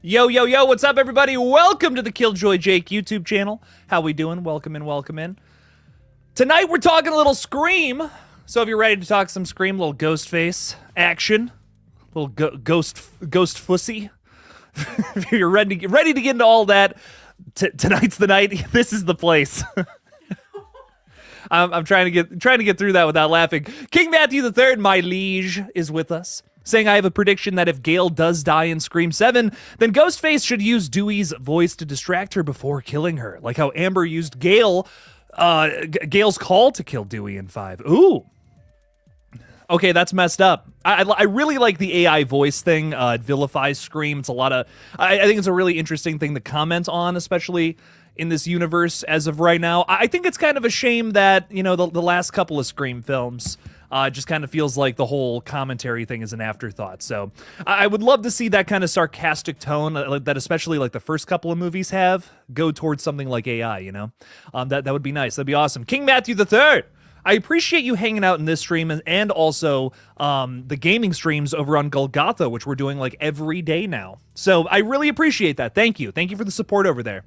Yo, yo, yo, what's up, everybody? Welcome to the KillJoy Jake YouTube channel. How we doing? Welcome in, welcome in. Tonight, we're talking a little Scream. So if you're ready to talk some Scream, a little Ghostface action, a little ghost fussy. If you're ready to get into all that, tonight's the night. This is the place. I'm trying to get through that without laughing. King Matthew III, my liege, is with us, saying, I have a prediction that if Gale does die in Scream 7, then Ghostface should use Dewey's voice to distract her before killing her, like how Amber used Gale's call to kill Dewey in 5. Ooh. Okay, that's messed up. I really like the AI voice thing. It vilifies Scream. It's a lot of... I think it's a really interesting thing to comment on, especially in this universe as of right now. I think it's kind of a shame that, you know, the last couple of Scream films... just kind of feels like the whole commentary thing is an afterthought. So I would love to see that kind of sarcastic tone that especially like the first couple of movies have go towards something like AI, you know? That would be nice. That'd be awesome. King Matthew III, I appreciate you hanging out in this stream and also the gaming streams over on GullGotha, which we're doing like every day now. So I really appreciate that. Thank you. Thank you for the support over there.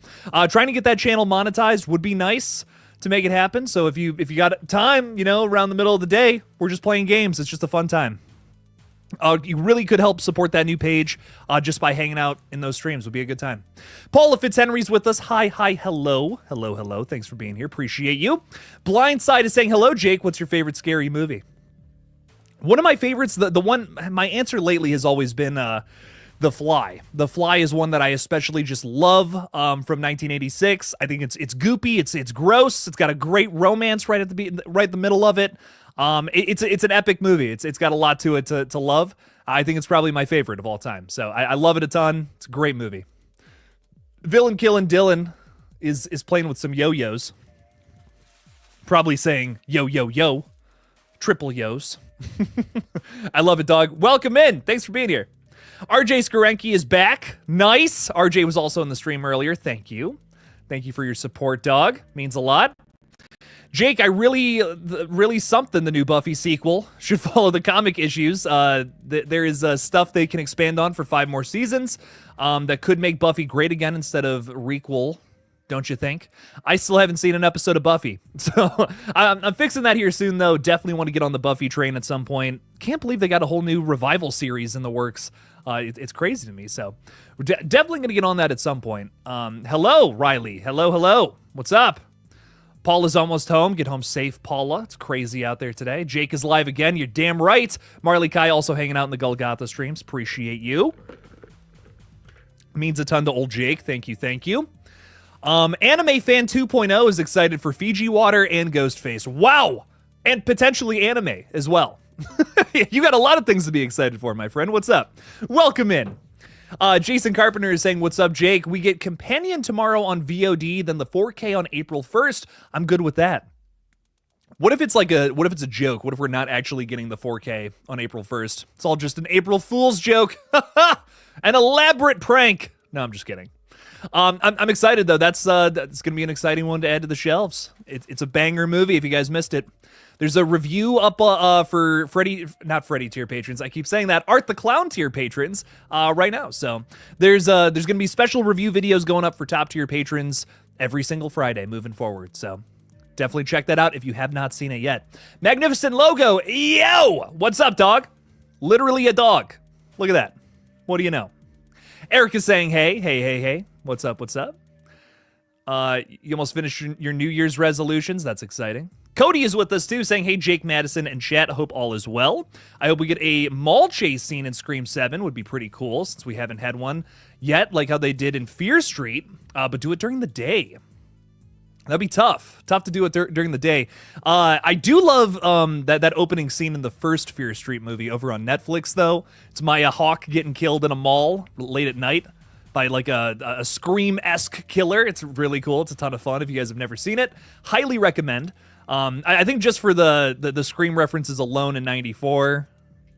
Trying to get that channel monetized would be nice to make it happen. So if you got time, you know, around the middle of the day, we're just playing games. It's just a fun time. You really could help support that new page just by hanging out in those streams. Would be a good time. Paula Fitzhenry's with us. Hi, hello. Hello, hello. Thanks for being here. Appreciate you. Blindside is saying, hello, Jake. What's your favorite scary movie? One of my favorites, the one, my answer lately has always been The Fly. The Fly is one that I especially just love from 1986. I think it's goopy, it's gross, it's got a great romance right in the middle of it. It's an epic movie. It's got a lot to it to love. I think it's probably my favorite of all time. So I love it a ton. It's a great movie. Villain Killin' Dylan is playing with some yo-yos. Probably saying yo yo yo, triple yos. I love it, dog. Welcome in. Thanks for being here. RJ Skarenki is back. Nice. RJ was also in the stream earlier. Thank you. Thank you for your support, dog. Means a lot. Jake, I really something the new Buffy sequel. Should follow the comic issues. There is stuff they can expand on for 5 more seasons that could make Buffy great again instead of requel. Don't you think? I still haven't seen an episode of Buffy. So I'm fixing that here soon, though. Definitely want to get on the Buffy train at some point. Can't believe they got a whole new revival series in the works. It's crazy to me. So we're definitely going to get on that at some point. Hello, Riley. Hello, hello. What's up? Paula's almost home. Get home safe, Paula. It's crazy out there today. Jake is live again. You're damn right. Marley Kai also hanging out in the GullGotha streams. Appreciate you. Means a ton to old Jake. Thank you, thank you. Anime Fan 2.0 is excited for Fiji Water and Ghostface. Wow! And potentially anime as well. You got a lot of things to be excited for, my friend. What's up? Welcome in. Jason Carpenter is saying, what's up, Jake? We get Companion tomorrow on VOD, then the 4K on April 1st. I'm good with that. What if it's a joke? What if we're not actually getting the 4K on April 1st? It's all just an April Fool's joke. An elaborate prank. No, I'm just kidding. I'm excited, though. That's going to be an exciting one to add to the shelves. It's a banger movie if you guys missed it. There's a review up for not Freddy tier patrons. I keep saying that. Art the Clown tier patrons right now. So there's going to be special review videos going up for top tier patrons every single Friday moving forward. So definitely check that out if you have not seen it yet. Magnificent Logo. Yo! What's up, dog? Literally a dog. Look at that. What do you know? Eric is saying, hey. What's up? You almost finished your New Year's resolutions. That's exciting. Cody is with us too, saying, hey, Jake, Madison, and chat. I hope all is well. I hope we get a mall chase scene in Scream 7. Would be pretty cool since we haven't had one yet, like how they did in Fear Street, but do it during the day. That'd be tough. Tough to do it during the day. I do love that opening scene in the first Fear Street movie over on Netflix, though. It's Maya Hawke getting killed in a mall late at night by like a Scream-esque killer. It's really cool. It's a ton of fun. If you guys have never seen it, highly recommend. I think just for the Scream references alone in 94,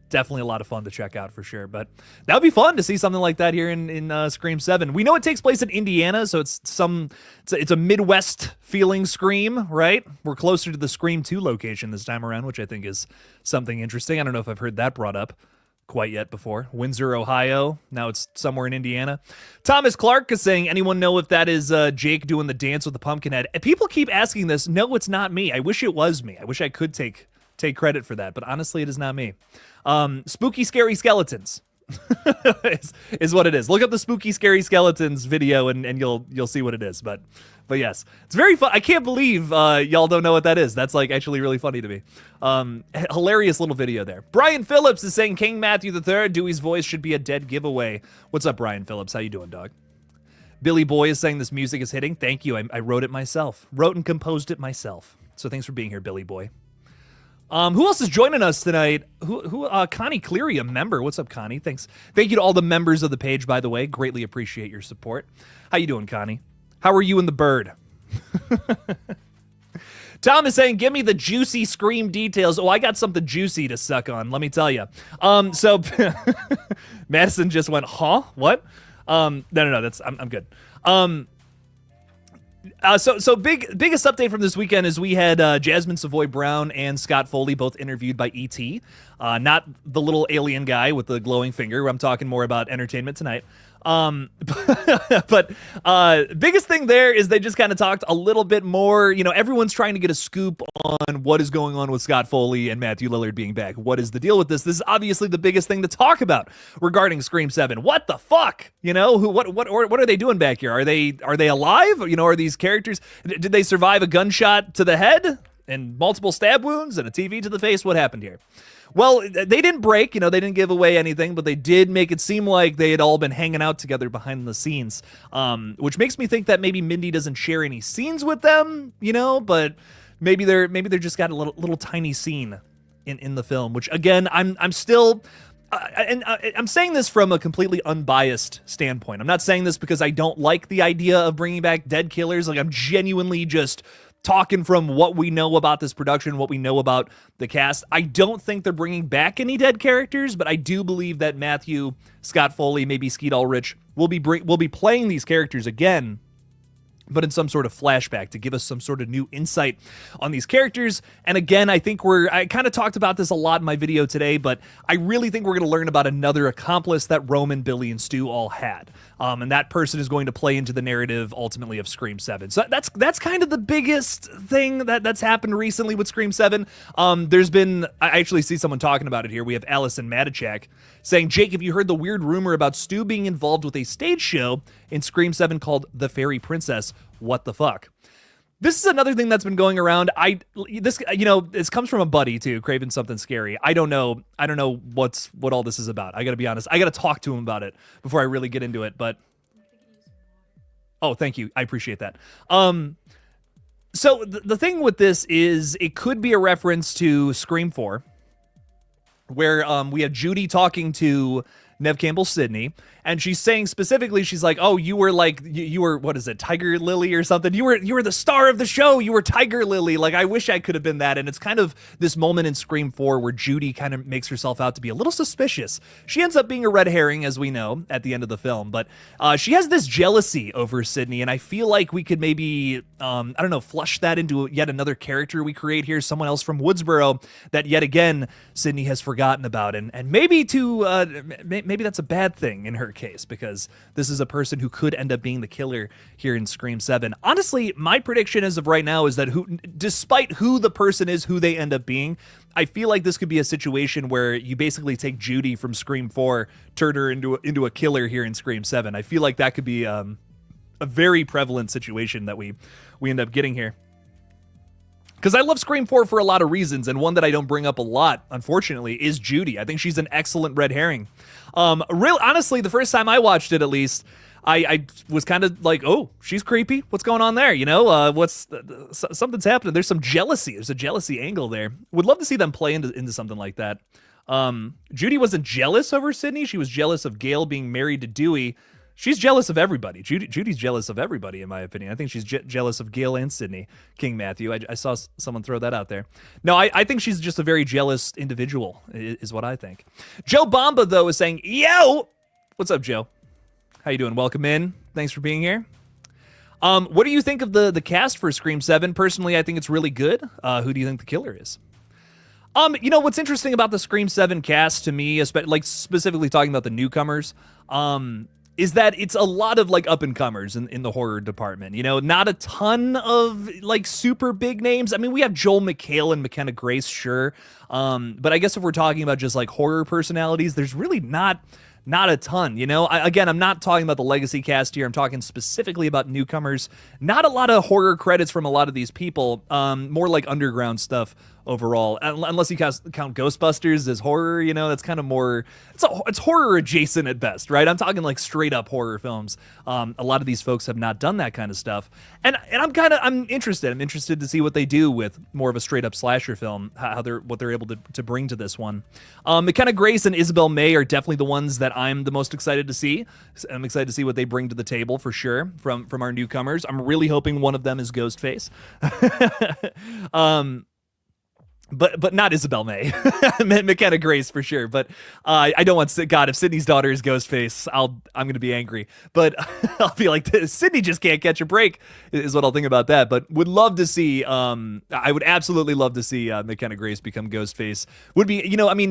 definitely a lot of fun to check out for sure. But that would be fun to see something like that here in Scream 7. We know it takes place in Indiana, so it's a Midwest feeling Scream, right? We're closer to the Scream 2 location this time around, which I think is something interesting. I don't know if I've heard that brought up. quite yet before. Windsor, Ohio. Now it's somewhere in Indiana. Thomas Clark is saying, anyone know if that is Jake doing the dance with the pumpkin head? People keep asking this. No, it's not me. I wish it was me. I wish I could take credit for that, but honestly, it is not me. Spooky Scary Skeletons is what it is. Look up the Spooky Scary Skeletons video and you'll see what it is. But yes, it's very fun. I can't believe y'all don't know what that is. That's like actually really funny to me. Hilarious little video there. Brian Phillips is saying King Matthew III, Dewey's voice should be a dead giveaway. What's up, Brian Phillips? How you doing, dog? Billy Boy is saying this music is hitting. Thank you. I wrote it myself. Wrote and composed it myself. So thanks for being here, Billy Boy. Who else is joining us tonight? Connie Cleary, a member. What's up, Connie? Thanks. Thank you to all the members of the page, by the way. Greatly appreciate your support. How you doing, Connie? How are you and the bird? Tom is saying, give me the juicy Scream details. Oh, I got something juicy to suck on, let me tell you. So Madison just went, huh? What? No, that's I'm good. So biggest update from this weekend is we had Jasmine Savoy Brown and Scott Foley both interviewed by E.T. Not the little alien guy with the glowing finger. I'm talking more about Entertainment Tonight. But biggest thing there is they just kind of talked a little bit more. You know, everyone's trying to get a scoop on what is going on with Scott Foley and Matthew Lillard being back. What is the deal with this? This is obviously the biggest thing to talk about regarding Scream 7. What the fuck? You know, what are they doing back here? Are they alive? You know, are these characters, did they survive a gunshot to the head and multiple stab wounds and a TV to the face? What happened here? Well, they didn't break, you know, they didn't give away anything, but they did make it seem like they had all been hanging out together behind the scenes, which makes me think that maybe Mindy doesn't share any scenes with them, you know, but maybe they're just got a little tiny scene in the film, which again, I'm still, and I'm saying this from a completely unbiased standpoint. I'm not saying this because I don't like the idea of bringing back dead killers. Like, I'm genuinely just talking from what we know about this production, what we know about the cast. I don't think they're bringing back any dead characters, but I do believe that Matthew, Scott Foley, maybe Skeet Ulrich will be playing these characters again, but in some sort of flashback to give us some sort of new insight on these characters. And again, I think I kind of talked about this a lot in my video today, but I really think we're going to learn about another accomplice that Roman, Billy, and Stu all had. And that person is going to play into the narrative ultimately of Scream 7. So that's kind of the biggest thing that's happened recently with Scream 7. There's been, I actually see someone talking about it here. We have Allison Matichak saying, Jake, have you heard the weird rumor about Stu being involved with a stage show in Scream 7 called The Fairy Princess? What the fuck? This is another thing that's been going around. This comes from a buddy too, Craven Something Scary. I don't know what all this is about. I gotta be honest. I gotta talk to him about it before I really get into it. But oh, thank you. I appreciate that. So the thing with this is it could be a reference to Scream 4, where we have Judy talking to Nev Campbell Sidney, and she's saying specifically, she's like, oh, you were like, you were, what is it, Tiger Lily or something? You were the star of the show. You were Tiger Lily. Like, I wish I could have been that. And it's kind of this moment in Scream 4 where Judy kind of makes herself out to be a little suspicious. She ends up being a red herring, as we know, at the end of the film. But she has this jealousy over Sidney, and I feel like we could maybe, flush that into yet another character we create here, someone else from Woodsboro that yet again Sidney has forgotten about. And maybe maybe that's a bad thing in her case, because this is a person who could end up being the killer here in Scream 7. Honestly, my prediction as of right now is that despite who the person is, who they end up being, I feel like this could be a situation where you basically take Judy from Scream 4, turn her into a killer here in Scream 7. I feel like that could be a very prevalent situation that we end up getting here. Because I love Scream 4 for a lot of reasons, and one that I don't bring up a lot, unfortunately, is Judy. I think she's an excellent red herring. Honestly, the first time I watched it, at least, I was kind of like, oh, she's creepy. What's going on there? You know, something's happening. There's some jealousy. There's a jealousy angle there. Would love to see them play into something like that. Judy wasn't jealous over Sidney. She was jealous of Gail being married to Dewey. She's jealous of everybody. Judy's jealous of everybody, in my opinion. I think she's jealous of Gail and Sidney, King Matthew. I saw someone throw that out there. No, I think she's just a very jealous individual, is what I think. Joe Bomba, though, is saying, yo! What's up, Joe? How you doing? Welcome in. Thanks for being here. What do you think of the cast for Scream 7? Personally, I think it's really good. Who do you think the killer is? What's interesting about the Scream 7 cast to me, like specifically talking about the newcomers, is that it's a lot of like up and comers in the horror department. Not a ton of like super big names. I mean, we have Joel McHale and McKenna Grace, sure. But I guess if we're talking about just like horror personalities, there's really not a ton. I'm not talking about the legacy cast here. I'm talking specifically about newcomers. Not a lot of horror credits from a lot of these people. More like underground stuff overall, unless you count Ghostbusters as horror. That's kind of more, it's horror adjacent at best, right? I'm talking like straight up horror films. A lot of these folks have not done that kind of stuff, and I'm interested. I'm interested to see what they do with more of a straight up slasher film, what they're able to bring to this one. McKenna Grace and Isabel May are definitely the ones that I'm the most excited to see. I'm excited to see what they bring to the table for sure from our newcomers. I'm really hoping one of them is Ghostface. But not Isabel May. McKenna Grace for sure. But I don't want God. If Sydney's daughter is Ghostface, I'm going to be angry. But I'll be like, Sydney just can't catch a break. Is what I'll think about that. But would love to see. I would absolutely love to see McKenna Grace become Ghostface. Would be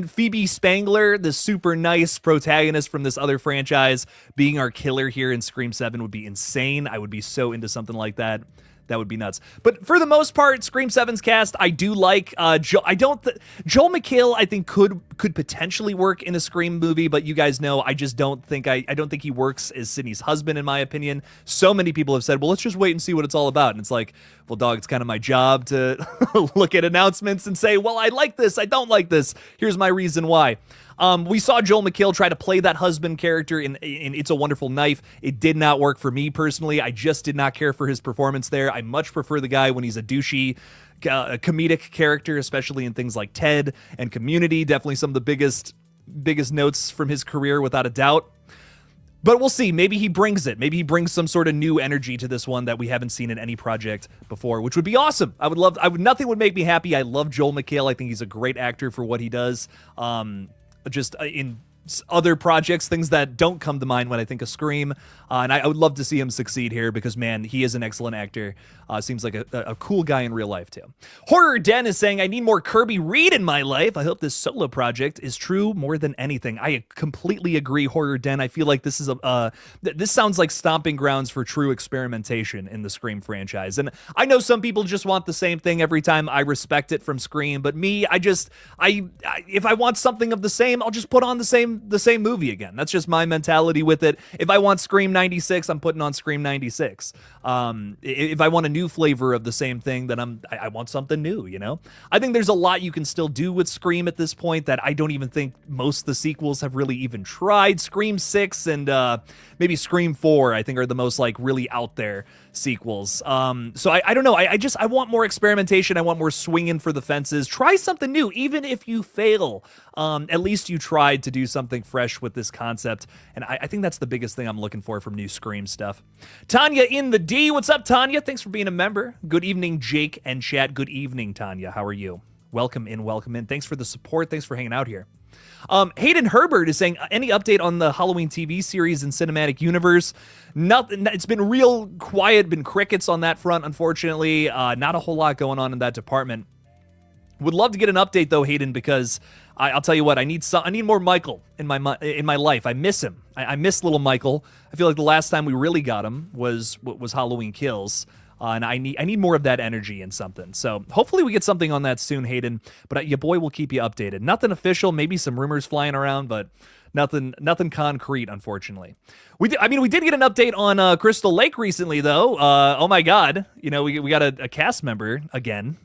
Phoebe Spangler, the super nice protagonist from this other franchise, being our killer here in Scream 7 would be insane. I would be so into something like that. That would be nuts. But for the most part, Scream 7's cast, I do like. Joel McHale, I think could potentially work in a Scream movie, but you guys know I just don't think I don't think he works as Sydney's husband, in my opinion. So many people have said, well, let's just wait and see what it's all about. And it's like, well, dog, it's kind of my job to look at announcements and say, well, I like this, I don't like this. Here's my reason why. We saw Joel McHale try to play that husband character in It's a Wonderful Knife. It did not work for me personally. I just did not care for his performance there. I much prefer the guy when he's a douchey, comedic character, especially in things like Ted and Community. Definitely some of the biggest notes from his career, without a doubt. But we'll see. Maybe he brings it. Maybe he brings some sort of new energy to this one that we haven't seen in any project before, which would be awesome. Nothing would make me happy. I love Joel McHale. I think he's a great actor for what he does. Just in other projects, things that don't come to mind when I think of Scream. And I would love to see him succeed here because, man, he is an excellent actor. Seems like a cool guy in real life, too. Horror Den is saying, I need more Kirby Reed in my life. I hope this solo project is true more than anything. I completely agree, Horror Den. I feel like this is this sounds like stomping grounds for true experimentation in the Scream franchise. And I know some people just want the same thing every time. I respect it from Scream. But me, if I want something of the same, I'll just put on the same movie again. That's just my mentality with it. If I want Scream 96, I'm putting on Scream 96. If I want a new flavor of the same thing, then I want something new, I think there's a lot you can still do with Scream at this point that I don't even think most of the sequels have really even tried. Scream 6 and maybe Scream 4, I think, are the most like really out there sequels. So I don't know. I want more experimentation. I want more swinging for the fences. Try something new. Even if you fail, at least you tried to do something fresh with this concept. And I think that's the biggest thing I'm looking for from new Scream stuff. Tanya in the D. What's up, Tanya? Thanks for being a member. Good evening, Jake and chat. Good evening, Tanya. How are you? Welcome in. Thanks for the support. Thanks for hanging out here. Hayden Herbert is saying, any update on the Halloween TV series and cinematic universe? Nothing. It's been real quiet, been crickets on that front, unfortunately. Not a whole lot going on in that department. Would love to get an update though, Hayden, because I'll tell you what, I need more Michael in my life. I miss him. I miss little Michael. I feel like the last time we really got him was Halloween Kills. And I need more of that energy in something. So hopefully we get something on that soon, Hayden. But your boy will keep you updated. Nothing official, maybe some rumors flying around, but nothing concrete, unfortunately. We did get an update on Crystal Lake recently, though. Oh my God, we got a cast member again,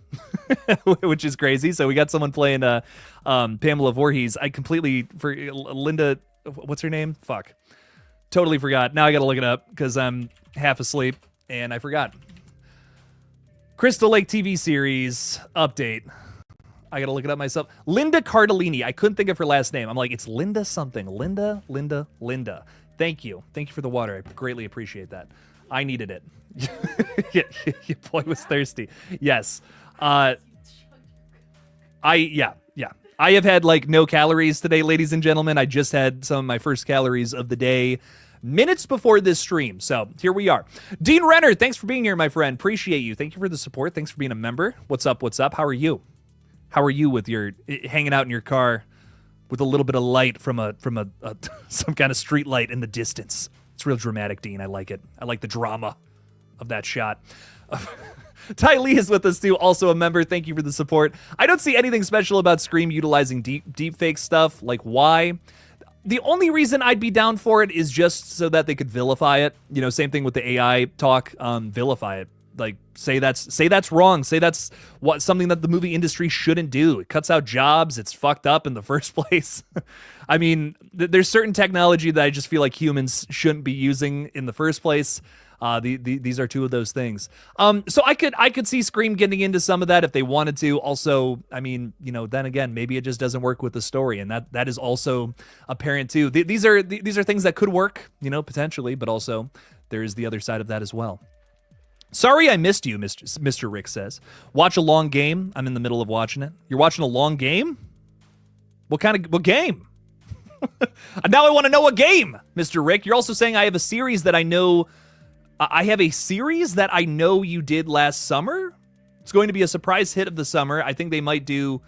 which is crazy. So we got someone playing Pamela Voorhees. I completely for Linda. What's her name? Fuck, totally forgot. Now I got to look it up because I'm half asleep and I forgot. Crystal Lake TV series update. I gotta look it up myself. Linda Cardellini. I couldn't think of her last name. I'm like, it's Linda something. Linda. Thank you for the water. I greatly appreciate that. I needed it. Your boy was thirsty. Yes. I have had like no calories today, ladies and gentlemen. I just had some of my first calories of the day minutes before this stream. So here we are. Dean Renner, thanks for being here, my friend. Appreciate you. Thank you for the support. Thanks for being a member. What's up? How are you? How are you with your hanging out in your car with a little bit of light from a some kind of street light in the distance? It's real dramatic, Dean. I like it. I like the drama of that shot. Ty Lee is with us too, also a member. Thank you for the support. I don't see anything special about Scream utilizing deep fake stuff. Like, why? The only reason I'd be down for it is just so that they could vilify it. You know, same thing with the AI talk. Vilify it. Like, say that's wrong. Say that's something that the movie industry shouldn't do. It cuts out jobs. It's fucked up in the first place. I mean, there's certain technology that I just feel like humans shouldn't be using in the first place. These are two of those things. So I could see Scream getting into some of that if they wanted to. Also, I mean, you know, then again, maybe it just doesn't work with the story, and that is also apparent too. These are things that could work, you know, potentially, but also there is the other side of that as well. Sorry I missed you, Mr. Rick says. Watch a long game. I'm in the middle of watching it. You're watching a long game? What game? Now I want to know what game, Mr. Rick. You're also saying I have a series that I know. I have a series that I know you did last summer. It's going to be a surprise hit of the summer. I think they might do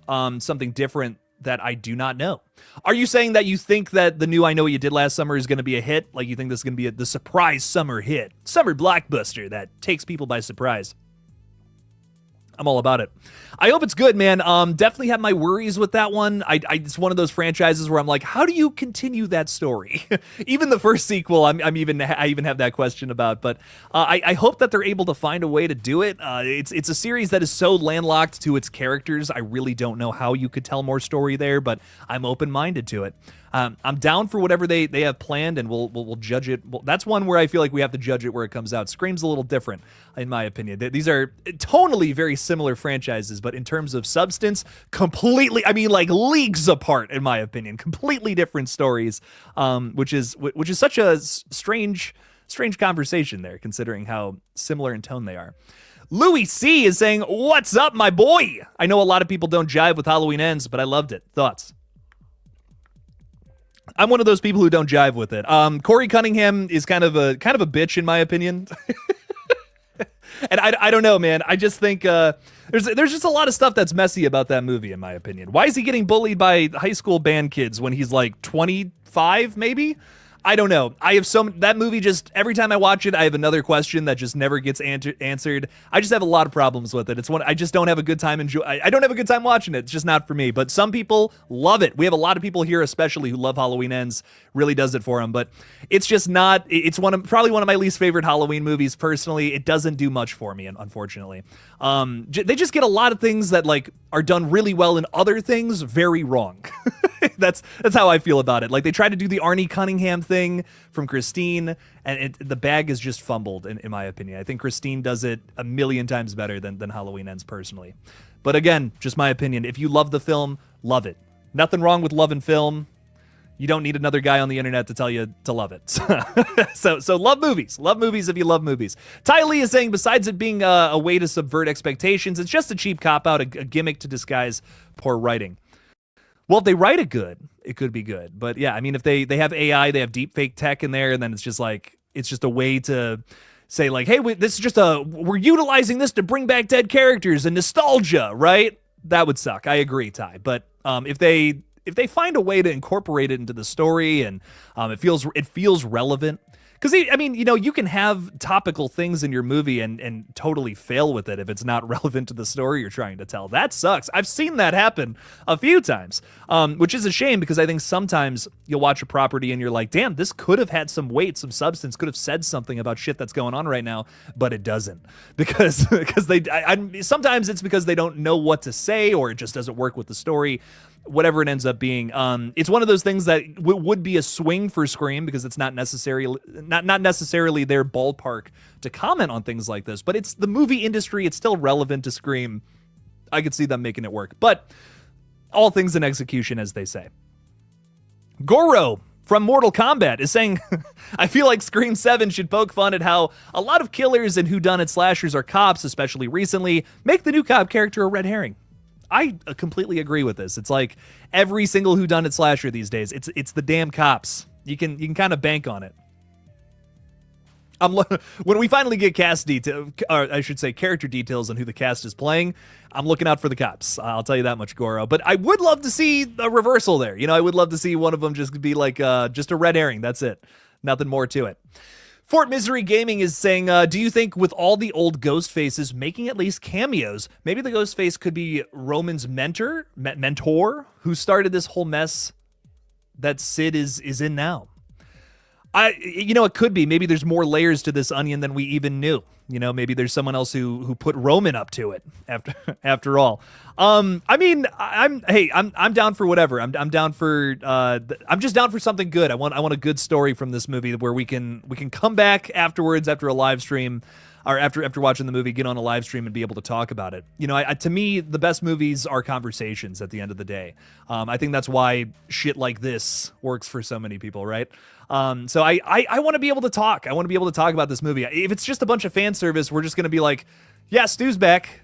something different that I do not know. Are you saying that you think that the new I Know What You Did Last Summer is going to be a hit? Like, you think this is going to be the surprise summer hit? Summer blockbuster that takes people by surprise. I'm all about it. I hope it's good, man. Definitely have my worries with that one. It's one of those franchises where I'm like, how do you continue that story? Even the first sequel, I even have that question about. But I hope that they're able to find a way to do it. It's a series that is so landlocked to its characters. I really don't know how you could tell more story there, but I'm open-minded to it. I'm down for whatever they have planned, and we'll judge it. Well, that's one where I feel like we have to judge it where it comes out. Scream's a little different, in my opinion. These are tonally very similar franchises, but in terms of substance, completely, I mean, like leagues apart, in my opinion. Completely different stories, which is such a strange conversation there, considering how similar in tone they are. Louis C is saying, "What's up, my boy? I know a lot of people don't jive with Halloween Ends, but I loved it. Thoughts?" I'm one of those people who don't jive with it. Corey Cunningham is kind of a bitch, in my opinion. And I don't know, man. I just think there's just a lot of stuff that's messy about that movie, in my opinion. Why is he getting bullied by high school band kids when he's like 25, maybe? I don't know. That movie, just every time I watch it, I have another question that just never gets answered. I just have a lot of problems with it. It's one I just don't have a good time I don't have a good time watching it. It's just not for me. But some people love it. We have a lot of people here, especially, who love Halloween Ends. Really does it for them. But it's just not. It's probably one of my least favorite Halloween movies. Personally, it doesn't do much for me, unfortunately. They just get a lot of things that like are done really well and other things very wrong. That's how I feel about it. Like, they tried to do the Arnie Cunningham thing from Christine, and the bag is just fumbled, in my opinion. I think Christine does it a million times better than Halloween Ends, personally. But again, just my opinion. If you love the film, love it. Nothing wrong with loving film. You don't need another guy on the internet to tell you to love it. So love movies. Love movies if you love movies. Ty Lee is saying, besides it being a way to subvert expectations, it's just a cheap cop-out, a gimmick to disguise poor writing. Well, if they write it good, it could be good. But yeah, I mean, if they have AI, they have deep fake tech in there, and then it's just a way to say like, hey, we're utilizing this to bring back dead characters and nostalgia, right? That would suck. I agree, Ty. But if they find a way to incorporate it into the story and it feels relevant. Because, I mean, you know, you can have topical things in your movie and totally fail with it if it's not relevant to the story you're trying to tell. That sucks. I've seen that happen a few times, which is a shame, because I think sometimes you'll watch a property and you're like, damn, this could have had some weight, some substance, could have said something about shit that's going on right now, but it doesn't. Because sometimes it's because they don't know what to say, or it just doesn't work with the story. Whatever it ends up being, it's one of those things that would be a swing for Scream, because it's not necessarily their ballpark to comment on things like this. But it's the movie industry; it's still relevant to Scream. I could see them making it work, but all things in execution, as they say. Goro from Mortal Kombat is saying, I feel like Scream 7 should poke fun at how a lot of killers and whodunit slashers are cops, especially recently. Make the new cop character a red herring. I completely agree with this. It's like every single whodunit slasher these days. It's the damn cops. You can kind of bank on it. When we finally get cast detail, or I should say character details on who the cast is playing, I'm looking out for the cops. I'll tell you that much, Goro. But I would love to see a reversal there. You know, I would love to see one of them just be like just a red herring. That's it. Nothing more to it. Fort Misery Gaming is saying, do you think with all the old Ghostfaces making at least cameos, maybe the Ghostface could be Roman's mentor who started this whole mess that Sid is in now? It could be. Maybe there's more layers to this onion than we even knew. You know, maybe there's someone else who put Roman up to it after all. I'm down for whatever. I'm down for I'm just down for something good. I want a good story from this movie where we can come back afterwards after a live stream or after watching the movie, get on a live stream and be able to talk about it. You know, to me, the best movies are conversations at the end of the day. I think that's why shit like this works for so many people, right? So I want to be able to talk. I want to be able to talk about this movie. If it's just a bunch of fan service, we're just going to be like, yeah, Stu's back.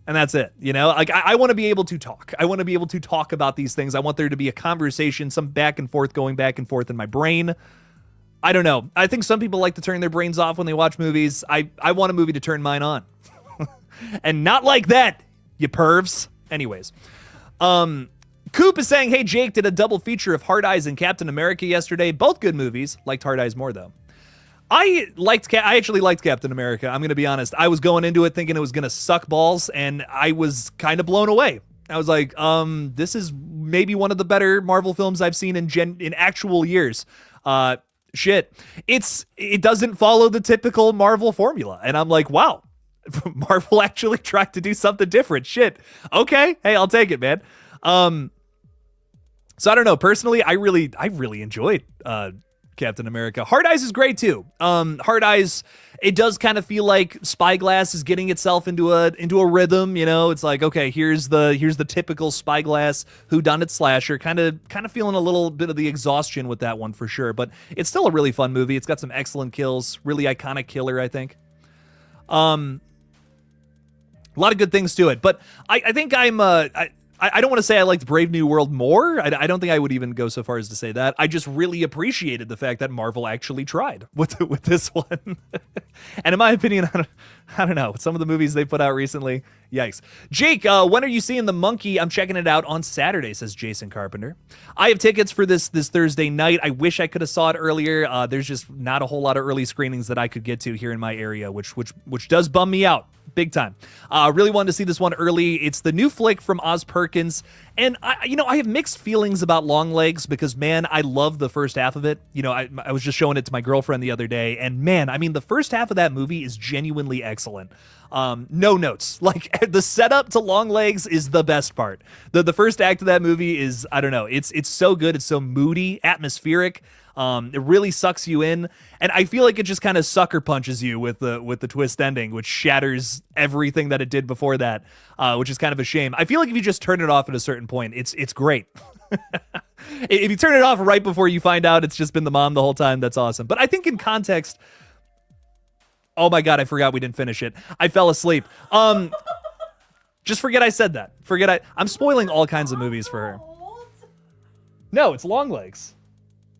And that's it. You know, like I want to be able to talk. I want to be able to talk about these things. I want there to be a conversation, some going back and forth in my brain. I don't know. I think some people like to turn their brains off when they watch movies. I want a movie to turn mine on. And not like that, you pervs. Anyways. Coop is saying, hey, Jake did a double feature of Hard Eyes and Captain America yesterday. Both good movies. Liked Hard Eyes more, though. I actually liked Captain America. I'm going to be honest. I was going into it thinking it was going to suck balls, and I was kind of blown away. I was like, this is maybe one of the better Marvel films I've seen in actual years. Shit. It doesn't follow the typical Marvel formula. And I'm like, wow, Marvel actually tried to do something different. Shit. Okay. Hey, I'll take it, man. So I don't know. Personally, I really enjoyed Captain America. Hard Eyes is great too. Hard Eyes, it does kind of feel like Spyglass is getting itself into a rhythm. You know, it's like, okay, here's the typical Spyglass whodunit slasher. Kind of feeling a little bit of the exhaustion with that one for sure. But it's still a really fun movie. It's got some excellent kills. Really iconic killer, I think. A lot of good things to it. But I think I don't want to say I liked Brave New World more. I don't think I would even go so far as to say that. I just really appreciated the fact that Marvel actually tried with this one. And in my opinion, I don't know. Some of the movies they put out recently, yikes. Jake, when are you seeing The Monkey? I'm checking it out on Saturday, says Jason Carpenter. I have tickets for this Thursday night. I wish I could have saw it earlier. There's just not a whole lot of early screenings that I could get to here in my area, which does bum me out. Big time. Really wanted to see this one early. It's the new flick from Oz Perkins. And I have mixed feelings about Longlegs because, man, I love the first half of it. You know, I was just showing it to my girlfriend the other day, and man, I mean, the first half of that movie is genuinely excellent. No notes. Like, the setup to Longlegs is the best part. The first act of that movie is, I don't know, it's so good. It's so moody, atmospheric. It really sucks you in, and I feel like it just kind of sucker punches you with the twist ending, which shatters everything that it did before that, which is kind of a shame. I feel like if you just turn it off at a certain point, it's great. If you turn it off right before you find out it's just been the mom the whole time, that's awesome. But I think in context, oh my god, I forgot we didn't finish it. I fell asleep. Just forget I said that. I'm spoiling all kinds of movies for her. No, it's Longlegs.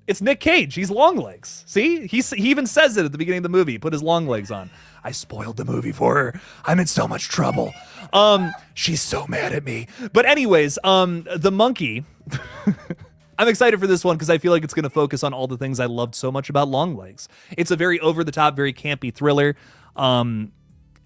It's Nick Cage. He's Longlegs. See? He even says it at the beginning of the movie. He put his long legs on. I spoiled the movie for her. I'm in so much trouble. She's so mad at me. But anyways, The Monkey. I'm excited for this one because I feel like it's going to focus on all the things I loved so much about Longlegs. It's a very over-the-top, very campy thriller.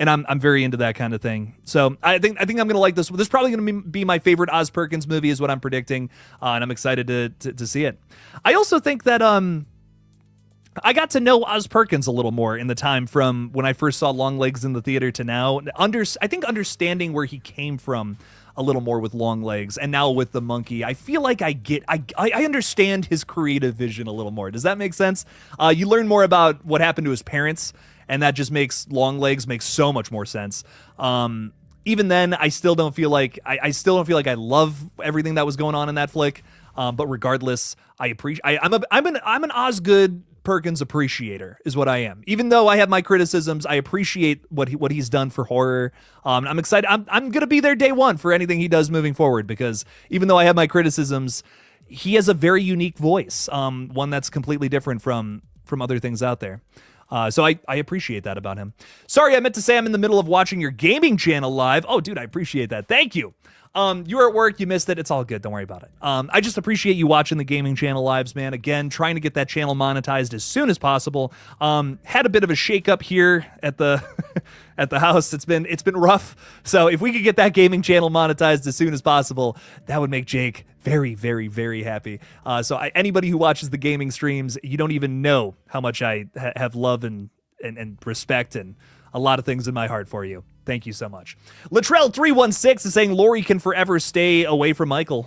And I'm very into that kind of thing. So I think I'm going to like this one. This is probably going to be my favorite Oz Perkins movie is what I'm predicting. And I'm excited to see it. I also think that I got to know Oz Perkins a little more in the time from when I first saw Longlegs in the theater to now. I think understanding where he came from a little more with Longlegs and now with The Monkey, I feel like I understand his creative vision a little more. Does that make sense? You learn more about what happened to his parents, and that just makes Longlegs make so much more sense. Even then, I still don't feel like I love everything that was going on in that flick. But regardless, I'm an Osgood Perkins appreciator, is what I am. Even though I have my criticisms, I appreciate what he's done for horror. I'm excited. I'm gonna be there day one for anything he does moving forward, because even though I have my criticisms, he has a very unique voice. One that's completely different from from other things out there. So I appreciate that about him. Sorry, I meant to say I'm in the middle of watching your gaming channel live. Oh, dude, I appreciate that. Thank you. You were at work, you missed it. It's all good. Don't worry about it. I just appreciate you watching the gaming channel lives, man. Again, trying to get that channel monetized as soon as possible. Had a bit of a shakeup here at the at the house. It's been rough. So if we could get that gaming channel monetized as soon as possible, that would make Jake very, very, very happy. Anybody who watches the gaming streams, you don't even know how much I have love and respect and a lot of things in my heart for you. Thank you so much. Latrell316 is saying Lori can forever stay away from Michael.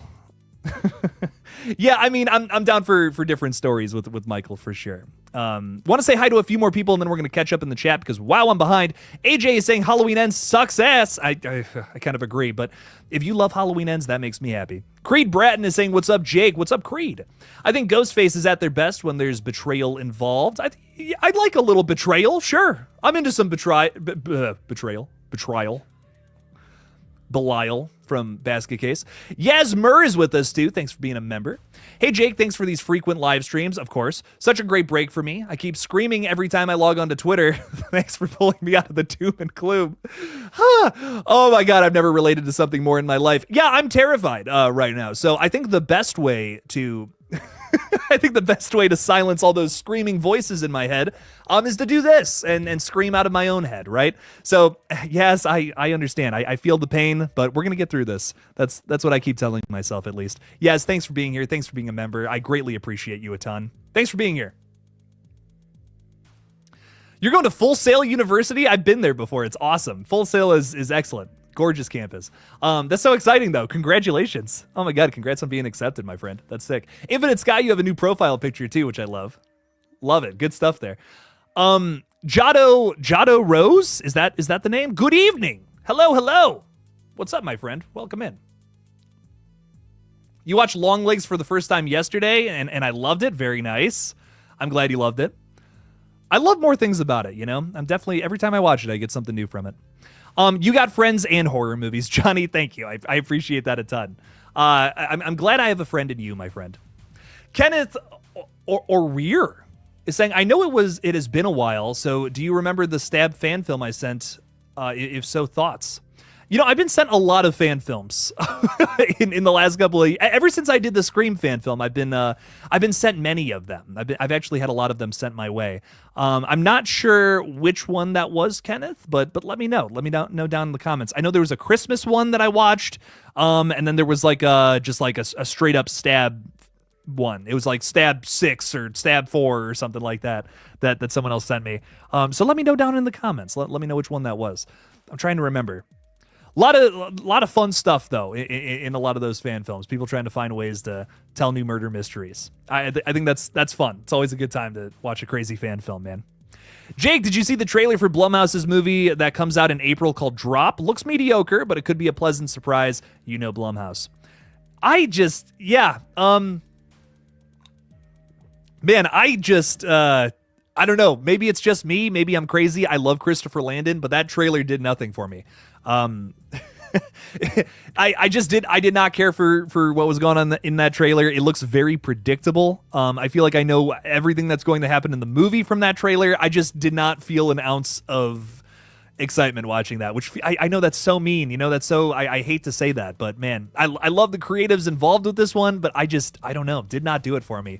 Yeah, I mean, I'm down for different stories with Michael for sure. Want to say hi to a few more people, and then we're going to catch up in the chat because, wow, I'm behind. AJ is saying Halloween Ends sucks ass. I kind of agree, but if you love Halloween Ends, that makes me happy. Creed Bratton is saying, what's up, Jake? What's up, Creed? I think Ghostface is at their best when there's betrayal involved. I'd like a little betrayal, sure. I'm into some betrayal. Belial from Basket Case. Yaz Murr is with us too. Thanks for being a member. Hey Jake, thanks for these frequent live streams, of course. Such a great break for me. I keep screaming every time I log onto Twitter. Thanks for pulling me out of the doom and gloom. Oh my God, I've never related to something more in my life. Yeah, I'm terrified right now. So I think the best way to silence all those screaming voices in my head is to do this and scream out of my own head, right? So, yes, I understand. I feel the pain, but we're going to get through this. That's what I keep telling myself, at least. Yes, thanks for being here. Thanks for being a member. I greatly appreciate you a ton. Thanks for being here. You're going to Full Sail University? I've been there before. It's awesome. Full Sail is excellent. Gorgeous campus. That's so exciting, though. Congratulations. Oh, my God. Congrats on being accepted, my friend. That's sick. Infinite Sky, you have a new profile picture, too, which I love. Love it. Good stuff there. Jado Rose? Is that the name? Good evening. Hello. What's up, my friend? Welcome in. You watched Long Legs for the first time yesterday, and I loved it. Very nice. I'm glad you loved it. I love more things about it, you know? I'm definitely, every time I watch it, I get something new from it. You got friends and horror movies. Johnny, thank you. I appreciate that a ton. I'm glad I have a friend in you, my friend. Kenneth O'Rear is saying, I know it has been a while, so do you remember the Stab fan film I sent? If so, thoughts? You know, I've been sent a lot of fan films in the last couple of ever since I did the Scream fan film. I've been sent many of them. I've actually had a lot of them sent my way. I'm not sure which one that was, Kenneth, but let me know. Let me know down in the comments. I know there was a Christmas one that I watched, and then there was like a straight up Stab one. It was like Stab 6 or Stab 4 or something like that someone else sent me. So let me know down in the comments. Let me know which one that was. I'm trying to remember. A lot of fun stuff, though, in a lot of those fan films. People trying to find ways to tell new murder mysteries. I think that's fun. It's always a good time to watch a crazy fan film, man. Jake, did you see the trailer for Blumhouse's movie that comes out in April called Drop? Looks mediocre, but it could be a pleasant surprise. You know Blumhouse. I don't know. Maybe it's just me. Maybe I'm crazy. I love Christopher Landon, but that trailer did nothing for me. I did not care for what was going on in that trailer. It looks very predictable. I feel like I know everything that's going to happen in the movie from that trailer. I just did not feel an ounce of excitement watching that, which I know that's so mean. You know, that's so, I hate to say that, but man, I love the creatives involved with this one, but I don't know, did not do it for me.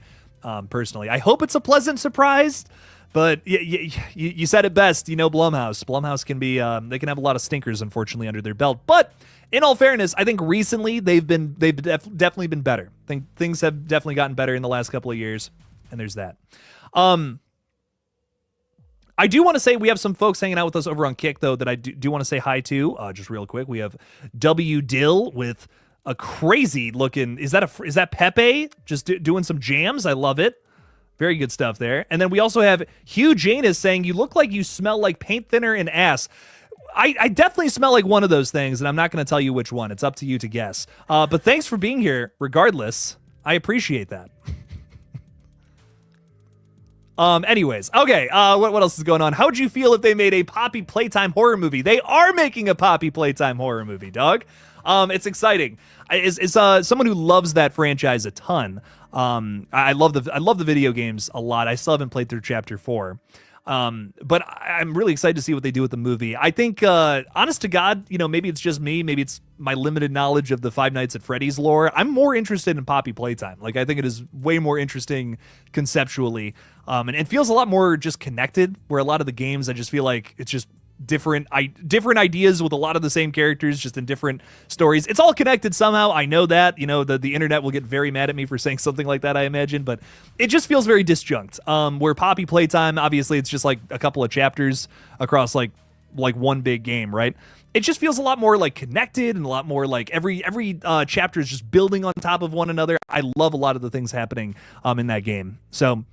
Personally, I hope it's a pleasant surprise, but you said it best. You know, Blumhouse can be, they can have a lot of stinkers, unfortunately, under their belt. But in all fairness, I think recently they've definitely been better. I think things have definitely gotten better in the last couple of years, and there's that. I do want to say we have some folks hanging out with us over on Kick, though, that I do want to say hi to, just real quick. We have W. Dill with a crazy looking, is that Pepe just doing some jams? I love it. Very good stuff there. And then we also have Hugh Janus saying, you look like you smell like paint thinner and ass. I definitely smell like one of those things, and I'm not going to tell you which one. It's up to you to guess. But thanks for being here regardless. I appreciate that. Anyways, okay. What else is going on? How would you feel if they made a Poppy Playtime horror movie? They are making a Poppy Playtime horror movie, dog. It's exciting. It's someone who loves that franchise a ton. I love the video games a lot. I still haven't played through Chapter 4. But I'm really excited to see what they do with the movie. I think, honest to God, maybe it's just me. Maybe it's my limited knowledge of the Five Nights at Freddy's lore. I'm more interested in Poppy Playtime. Like, I think it is way more interesting conceptually. And it feels a lot more just connected, where a lot of the games, I just feel like it's just different ideas with a lot of the same characters, just in different stories. It's all connected somehow. I know that, the internet will get very mad at me for saying something like that, I imagine, but it just feels very disjunct. Where Poppy Playtime, obviously it's just like a couple of chapters across like one big game, right? It just feels a lot more like connected and a lot more like every chapter is just building on top of one another. I love a lot of the things happening in that game. So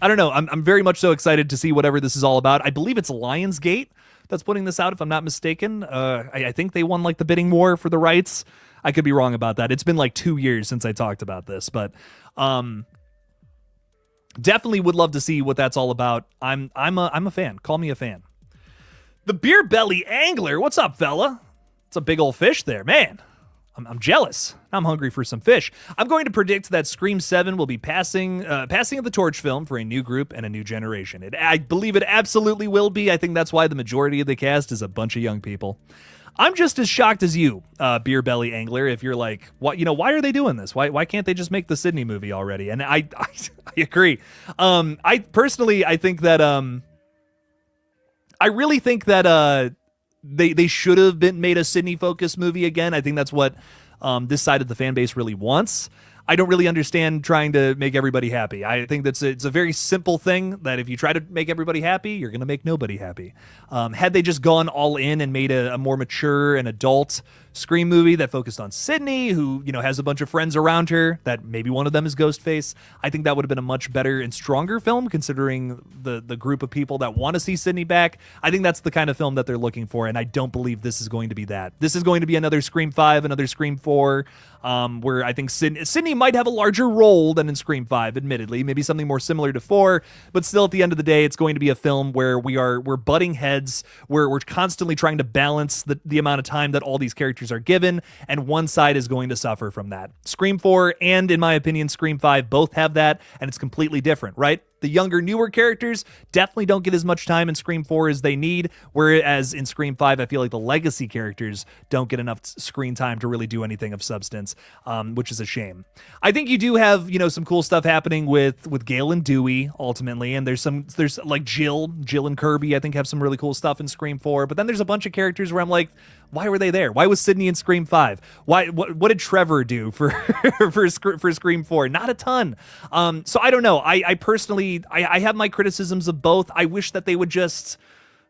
I don't know. I'm very much so excited to see whatever this is all about. I believe it's Lionsgate that's putting this out, if I'm not mistaken. I think they won like the bidding war for the rights. I could be wrong about that. It's been like 2 years since I talked about this, but definitely would love to see what that's all about. I'm a fan. Call me a fan. The Beer Belly Angler. What's up, fella? It's a big old fish there, man. I'm jealous. I'm hungry for some fish. I'm going to predict that Scream 7 will be passing of the torch film for a new group and a new generation. I believe it absolutely will be. I think that's why the majority of the cast is a bunch of young people. I'm just as shocked as you, Beer Belly Angler, if you're like, what, why are they doing this? Why can't they just make the Sydney movie already? And I agree. I think that I really think that they should have made a Sydney focused movie again. I think that's what this side of the fan base really wants. I don't really understand trying to make everybody happy. I think it's a very simple thing that if you try to make everybody happy, you're going to make nobody happy. Had they just gone all in and made a more mature and adult Scream movie that focused on Sydney, who, has a bunch of friends around her, that maybe one of them is Ghostface, I think that would have been a much better and stronger film, considering the group of people that want to see Sydney back. I think that's the kind of film that they're looking for, and I don't believe this is going to be that. This is going to be another Scream 5, another Scream 4, where I think Sydney might have a larger role than in Scream 5, admittedly, maybe something more similar to 4, but still at the end of the day, it's going to be a film where we're butting heads, where we're constantly trying to balance the amount of time that all these characters are given, and one side is going to suffer from that. Scream 4 and, in my opinion, Scream 5 both have that, and it's completely different, right? The younger, newer characters definitely don't get as much time in Scream 4 as they need, whereas in Scream 5, I feel like the legacy characters don't get enough screen time to really do anything of substance, which is a shame. I think you do have, some cool stuff happening with Gale and Dewey, ultimately, and there's like Jill and Kirby, I think, have some really cool stuff in Scream 4, but then there's a bunch of characters where I'm like, why were they there? Why was Sydney in Scream 5? What did Trevor do for Scream 4? Not a ton. So I don't know. I personally, I have my criticisms of both. I wish that they would just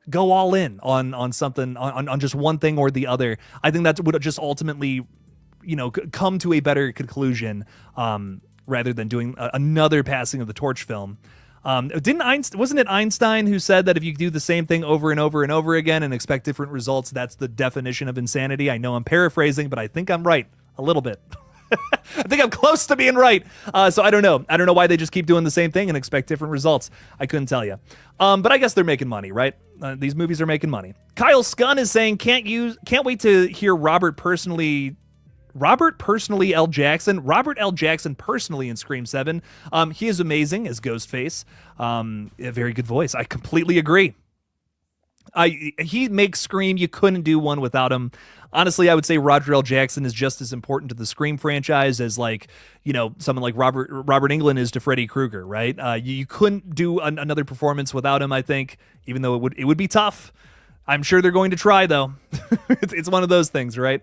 go all in on something, on just one thing or the other. I think that would just ultimately, come to a better conclusion, rather than doing another passing of the torch film. Wasn't it Einstein who said that if you do the same thing over and over and over again and expect different results, that's the definition of insanity? I know I'm paraphrasing, but I think I'm right a little bit. I think I'm close to being right. So I don't know. I don't know why they just keep doing the same thing and expect different results. I couldn't tell you. But I guess they're making money, right? These movies are making money. Kyle Scunn is saying, can't wait to hear Robert L. Jackson personally in Scream 7. He is amazing as Ghostface. A very good voice. I completely agree. He makes Scream. You couldn't do one without him. Honestly, I would say Roger L. Jackson is just as important to the Scream franchise as, like, someone like Robert Englund is to Freddy Krueger, right? You couldn't do another performance without him, I think, even though it would be tough. I'm sure they're going to try, though. It's one of those things, right?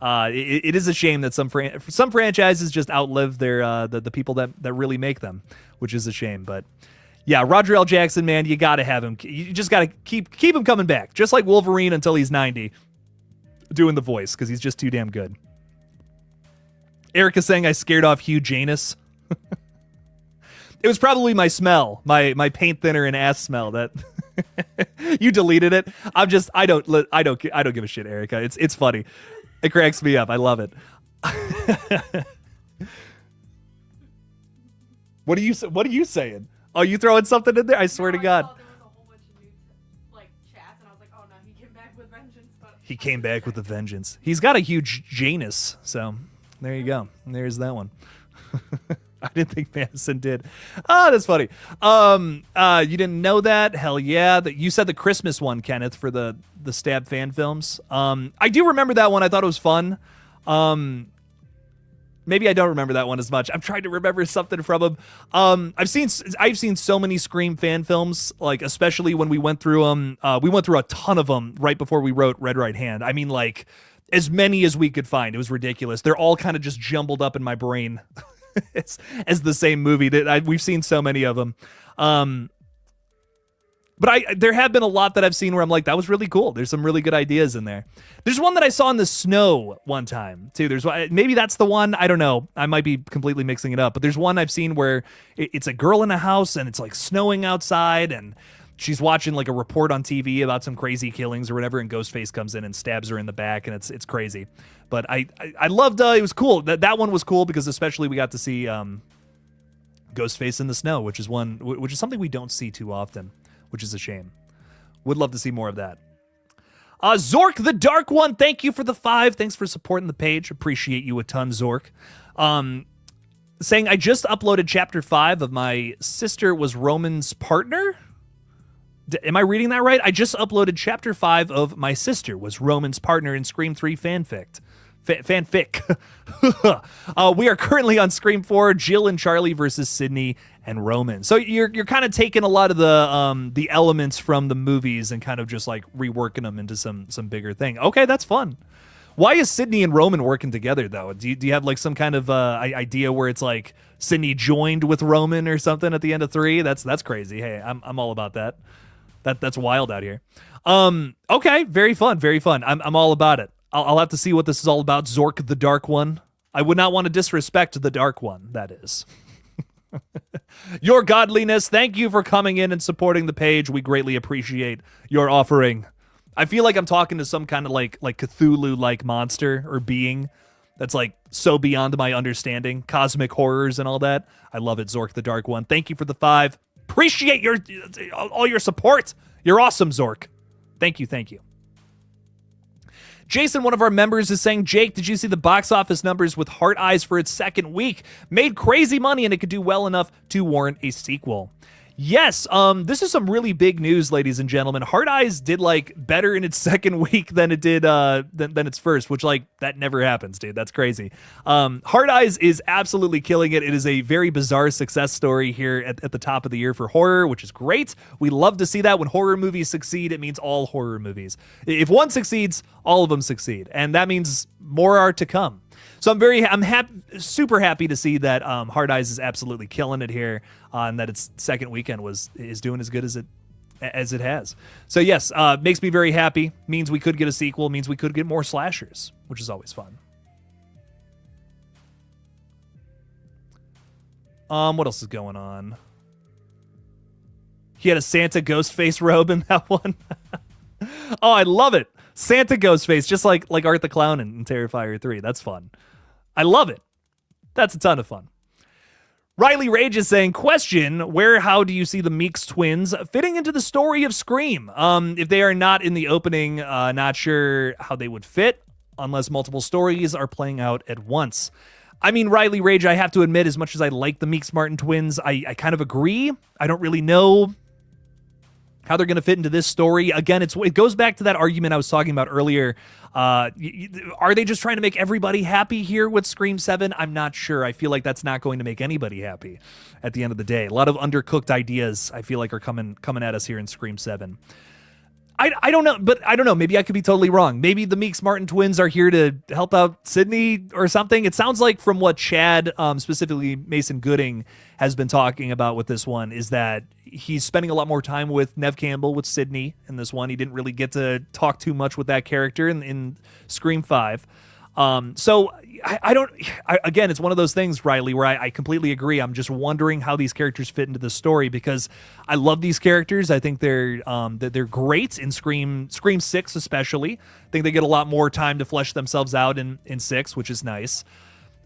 It is a shame that some franchises just outlive their the people that really make them, which is a shame. But yeah, Roger L. Jackson, man, you got to have him. You just got to keep him coming back, just like Wolverine until he's 90, doing the voice, because he's just too damn good. Erica saying I scared off Hugh Janus. It was probably my smell, my paint thinner and ass smell that. You deleted it. I don't give a shit, Erica. It's funny. It cracks me up. I love it. What are you saying? Oh, you throwing something in there? I swear to God. There was a whole bunch of new like chats, and I was like, oh no, he came back with vengeance. But He came back with a vengeance. He's got a huge Janus, so there you go. There's that one. I didn't think Madison did. Oh, that's funny. You didn't know that? Hell yeah. That you said the Christmas one, Kenneth, for the Stab fan films. I do remember that one. I thought it was fun. Maybe I don't remember that one as much. I'm trying to remember something from them. I've seen so many Scream fan films, like especially when we went through them. We went through a ton of them right before we wrote Red Right Hand. I mean, like as many as we could find. It was ridiculous. They're all kind of just jumbled up in my brain as the same movie. We've seen so many of them. But there have been a lot that I've seen where I'm like, that was really cool. There's some really good ideas in there. There's one that I saw in the snow one time, too. Maybe that's the one. I don't know. I might be completely mixing it up. But there's one I've seen where it's a girl in a house and it's like snowing outside and she's watching like a report on TV about some crazy killings or whatever, and Ghostface comes in and stabs her in the back, and it's crazy. But I loved it was cool. That one was cool because especially we got to see Ghostface in the snow, which is something we don't see too often, which is a shame. Would love to see more of that. Zork the Dark One, thank you for the 5. Thanks for supporting the page. Appreciate you a ton, Zork. Saying, I just uploaded chapter 5 of My Sister Was Roman's Partner. Am I reading that right? I just uploaded chapter 5 of My Sister Was Roman's Partner in Scream 3 fanfic. We are currently on Scream 4, Jill and Charlie versus Sydney and Roman. So you're kind of taking a lot of the elements from the movies and kind of just like reworking them into some bigger thing. Okay, that's fun. Why is Sydney and Roman working together though? Do you have like some kind of idea where it's like Sydney joined with Roman or something at the end of 3? That's crazy. Hey, I'm all about that. That's wild out here. Okay, very fun, very fun. I'm all about it. I'll have to see what this is all about. Zork the Dark One. I would not want to disrespect the Dark One, that is. Your godliness, thank you for coming in and supporting the page. We greatly appreciate your offering. I feel like I'm talking to some kind of like Cthulhu-like monster or being that's like so beyond my understanding. Cosmic horrors and all that. I love it, Zork the Dark One. Thank you for the 5. Appreciate all your support. You're awesome, Zork. Thank you, thank you. Jason, one of our members, is saying, Jake, did you see the box office numbers with Heart Eyes for its second week? Made crazy money and it could do well enough to warrant a sequel. Yes, this is some really big news, ladies and gentlemen. Heart Eyes did like better in its second week than it did than its first, which like that never happens, dude. That's crazy. Heart Eyes is absolutely killing it. It is a very bizarre success story here at the top of the year for horror, which is great. We love to see that. When horror movies succeed, it means all horror movies. If one succeeds, all of them succeed, and that means more are to come. So I'm super happy to see that Heart Eyes is absolutely killing it here, and that its second weekend is doing as good as it has. So yes, makes me very happy. Means we could get a sequel. Means we could get more slashers, which is always fun. What else is going on? He had a Santa Ghostface robe in that one. Oh, I love it. Santa Ghostface, just like Art the Clown in Terrifier 3. That's fun. I love it. That's a ton of fun. Riley Rage is saying, question, how do you see the Meeks twins fitting into the story of Scream? If they are not in the opening, not sure how they would fit unless multiple stories are playing out at once. I mean, Riley Rage, I have to admit, as much as I like the Meeks Martin twins, I kind of agree. I don't really know how they're going to fit into this story. Again, it goes back to that argument I was talking about earlier. Are they just trying to make everybody happy here with Scream 7? I'm not sure. I feel like that's not going to make anybody happy at the end of the day. A lot of undercooked ideas, I feel like, are coming at us here in Scream 7. I don't know, but I don't know. Maybe I could be totally wrong. Maybe the Meeks Martin twins are here to help out Sydney or something. It sounds like from what Chad, specifically Mason Gooding, has been talking about with this one, is that he's spending a lot more time with Nev Campbell, with Sydney in this one. He didn't really get to talk too much with that character in Scream 5. So again, it's one of those things, Riley, where I completely agree. I'm just wondering how these characters fit into the story, because I love these characters. I think they're great in Scream 6 especially. I think they get a lot more time to flesh themselves out in 6, which is nice.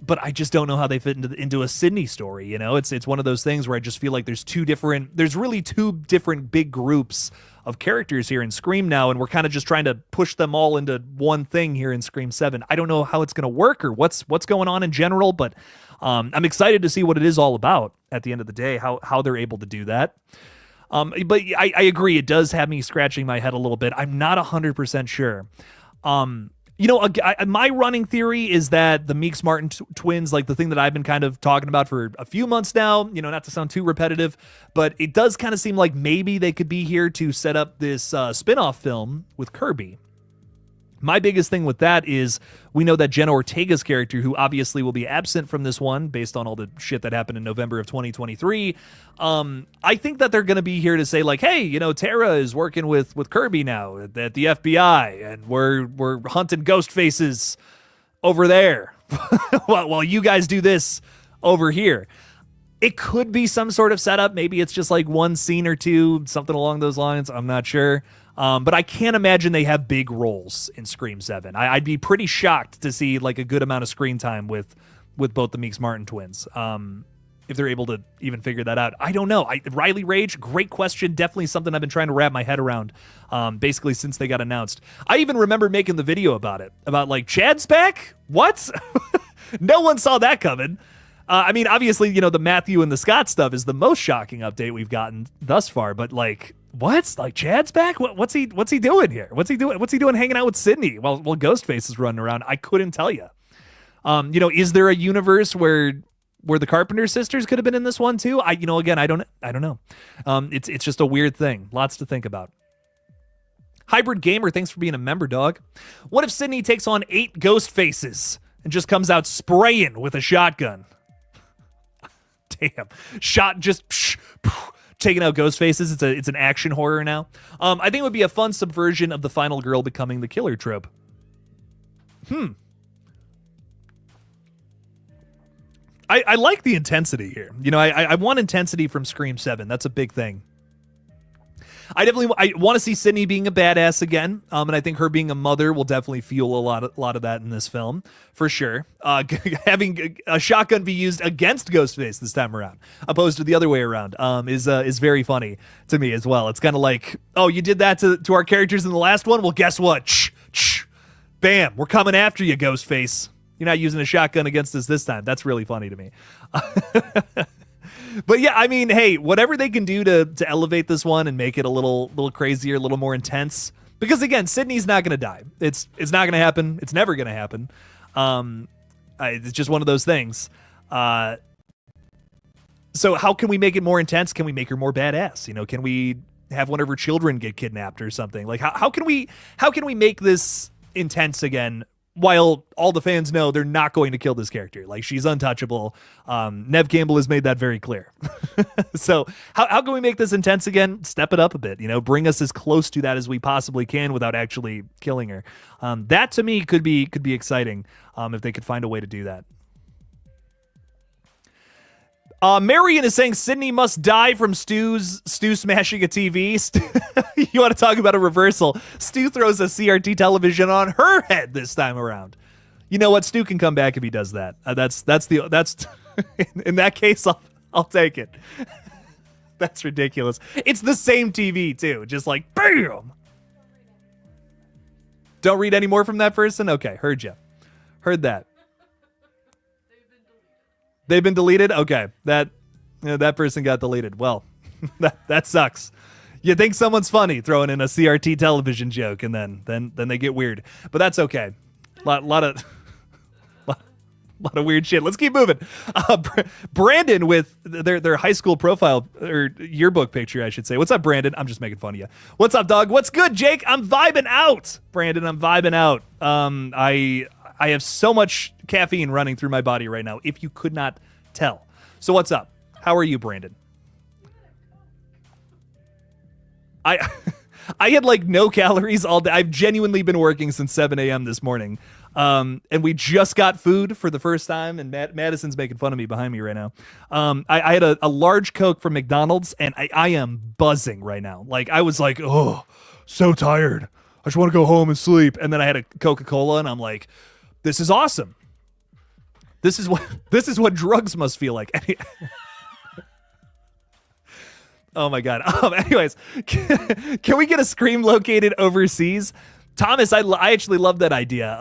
but I just don't know how they fit into a Sydney story. You know, it's one of those things where I just feel like there's really two different big groups of characters here in Scream now, and we're kind of just trying to push them all into one thing here in Scream 7. I don't know how it's going to work or what's going on in general, but I'm excited to see what it is all about at the end of the day, how they're able to do that. But I agree, it does have me scratching my head a little bit. I'm not 100% sure. You know, my running theory is that the Meeks Martin twins, like the thing that I've been kind of talking about for a few months now, you know, not to sound too repetitive, but it does kind of seem like maybe they could be here to set up this spin-off film with Kirby. My biggest thing with that is we know that Jenna Ortega's character, who obviously will be absent from this one based on all the shit that happened in November of 2023, I think that they're going to be here to say like, hey, you know, Tara is working with Kirby now at the FBI, and we're hunting ghost faces over there while you guys do this over here. It could be some sort of setup. Maybe it's just like one scene or two, something along those lines. I'm not sure. But I can't imagine they have big roles in Scream 7. I'd be pretty shocked to see like a good amount of screen time with both the Meeks Martin twins. If they're able to even figure that out. I don't know. Riley Rage, great question. Definitely something I've been trying to wrap my head around basically since they got announced. I even remember making the video about it. About like, Chad's back? What? No one saw that coming. I mean, obviously, you know, the Matthew and the Scott stuff is the most shocking update we've gotten thus far. But like, what? Like, Chad's back? What's he doing here? What's he doing hanging out with Sydney while Ghostface is running around? I couldn't tell you. You know, is there a universe where the Carpenter sisters could have been in this one too? I don't know. It's just a weird thing. Lots to think about. Hybrid Gamer, thanks for being a member, dog. What if Sydney takes on 8 ghost faces and just comes out spraying with a shotgun? Damn. Taking out ghost faces. It's an action horror now. I think it would be a fun subversion of the final girl becoming the killer trope. I like the intensity here. You know, I want intensity from Scream 7. That's a big thing. I want to see Sydney being a badass again, and I think her being a mother will definitely fuel a lot of that in this film, for sure. Having a shotgun be used against Ghostface this time around, opposed to the other way around, is very funny to me as well. It's kind of like, oh, you did that to our characters in the last one? Well, guess what? Bam, we're coming after you, Ghostface. You're not using a shotgun against us this time. That's really funny to me. But yeah, I mean, hey, whatever they can do to elevate this one and make it a little crazier, a little more intense. Because again, Sydney's not going to die. It's not going to happen. It's never going to happen. It's just one of those things. So how can we make it more intense? Can we make her more badass? You know, can we have one of her children get kidnapped or something? Like how can we make this intense again? While all the fans know they're not going to kill this character. Like, she's untouchable. Nev Campbell has made that very clear. So how can we make this intense again? Step it up a bit, you know, bring us as close to that as we possibly can without actually killing her. That to me could be exciting if they could find a way to do that. Marion is saying Sydney must die from Stu smashing a TV. You want to talk about a reversal? Stu throws a CRT television on her head this time around. You know what? Stu can come back if he does that. That's in that case, I'll take it. That's ridiculous. It's the same TV too, just like bam. Don't read any more from that person. Okay, heard you. Heard that. They've been deleted? Okay. That person got deleted. Well, that sucks. You think someone's funny throwing in a CRT television joke, and then they get weird. But that's okay. Lot of weird shit. Let's keep moving. Brandon with their high school profile or yearbook picture, I should say. What's up, Brandon? I'm just making fun of you. What's up, dog? What's good, Jake? I'm vibing out. Brandon, I'm vibing out. I have so much caffeine running through my body right now, if you could not tell. So what's up? How are you, Brandon? I had like no calories all day. I've genuinely been working since 7 a.m. this morning. And we just got food for the first time, and Madison's making fun of me behind me right now. I had a large Coke from McDonald's, and I am buzzing right now. Like, I was like, oh, so tired. I just want to go home and sleep. And then I had a Coca-Cola, and I'm like, this is awesome. This is what drugs must feel like. Oh my god. Anyways, can we get a Scream located overseas? Thomas, I actually love that idea.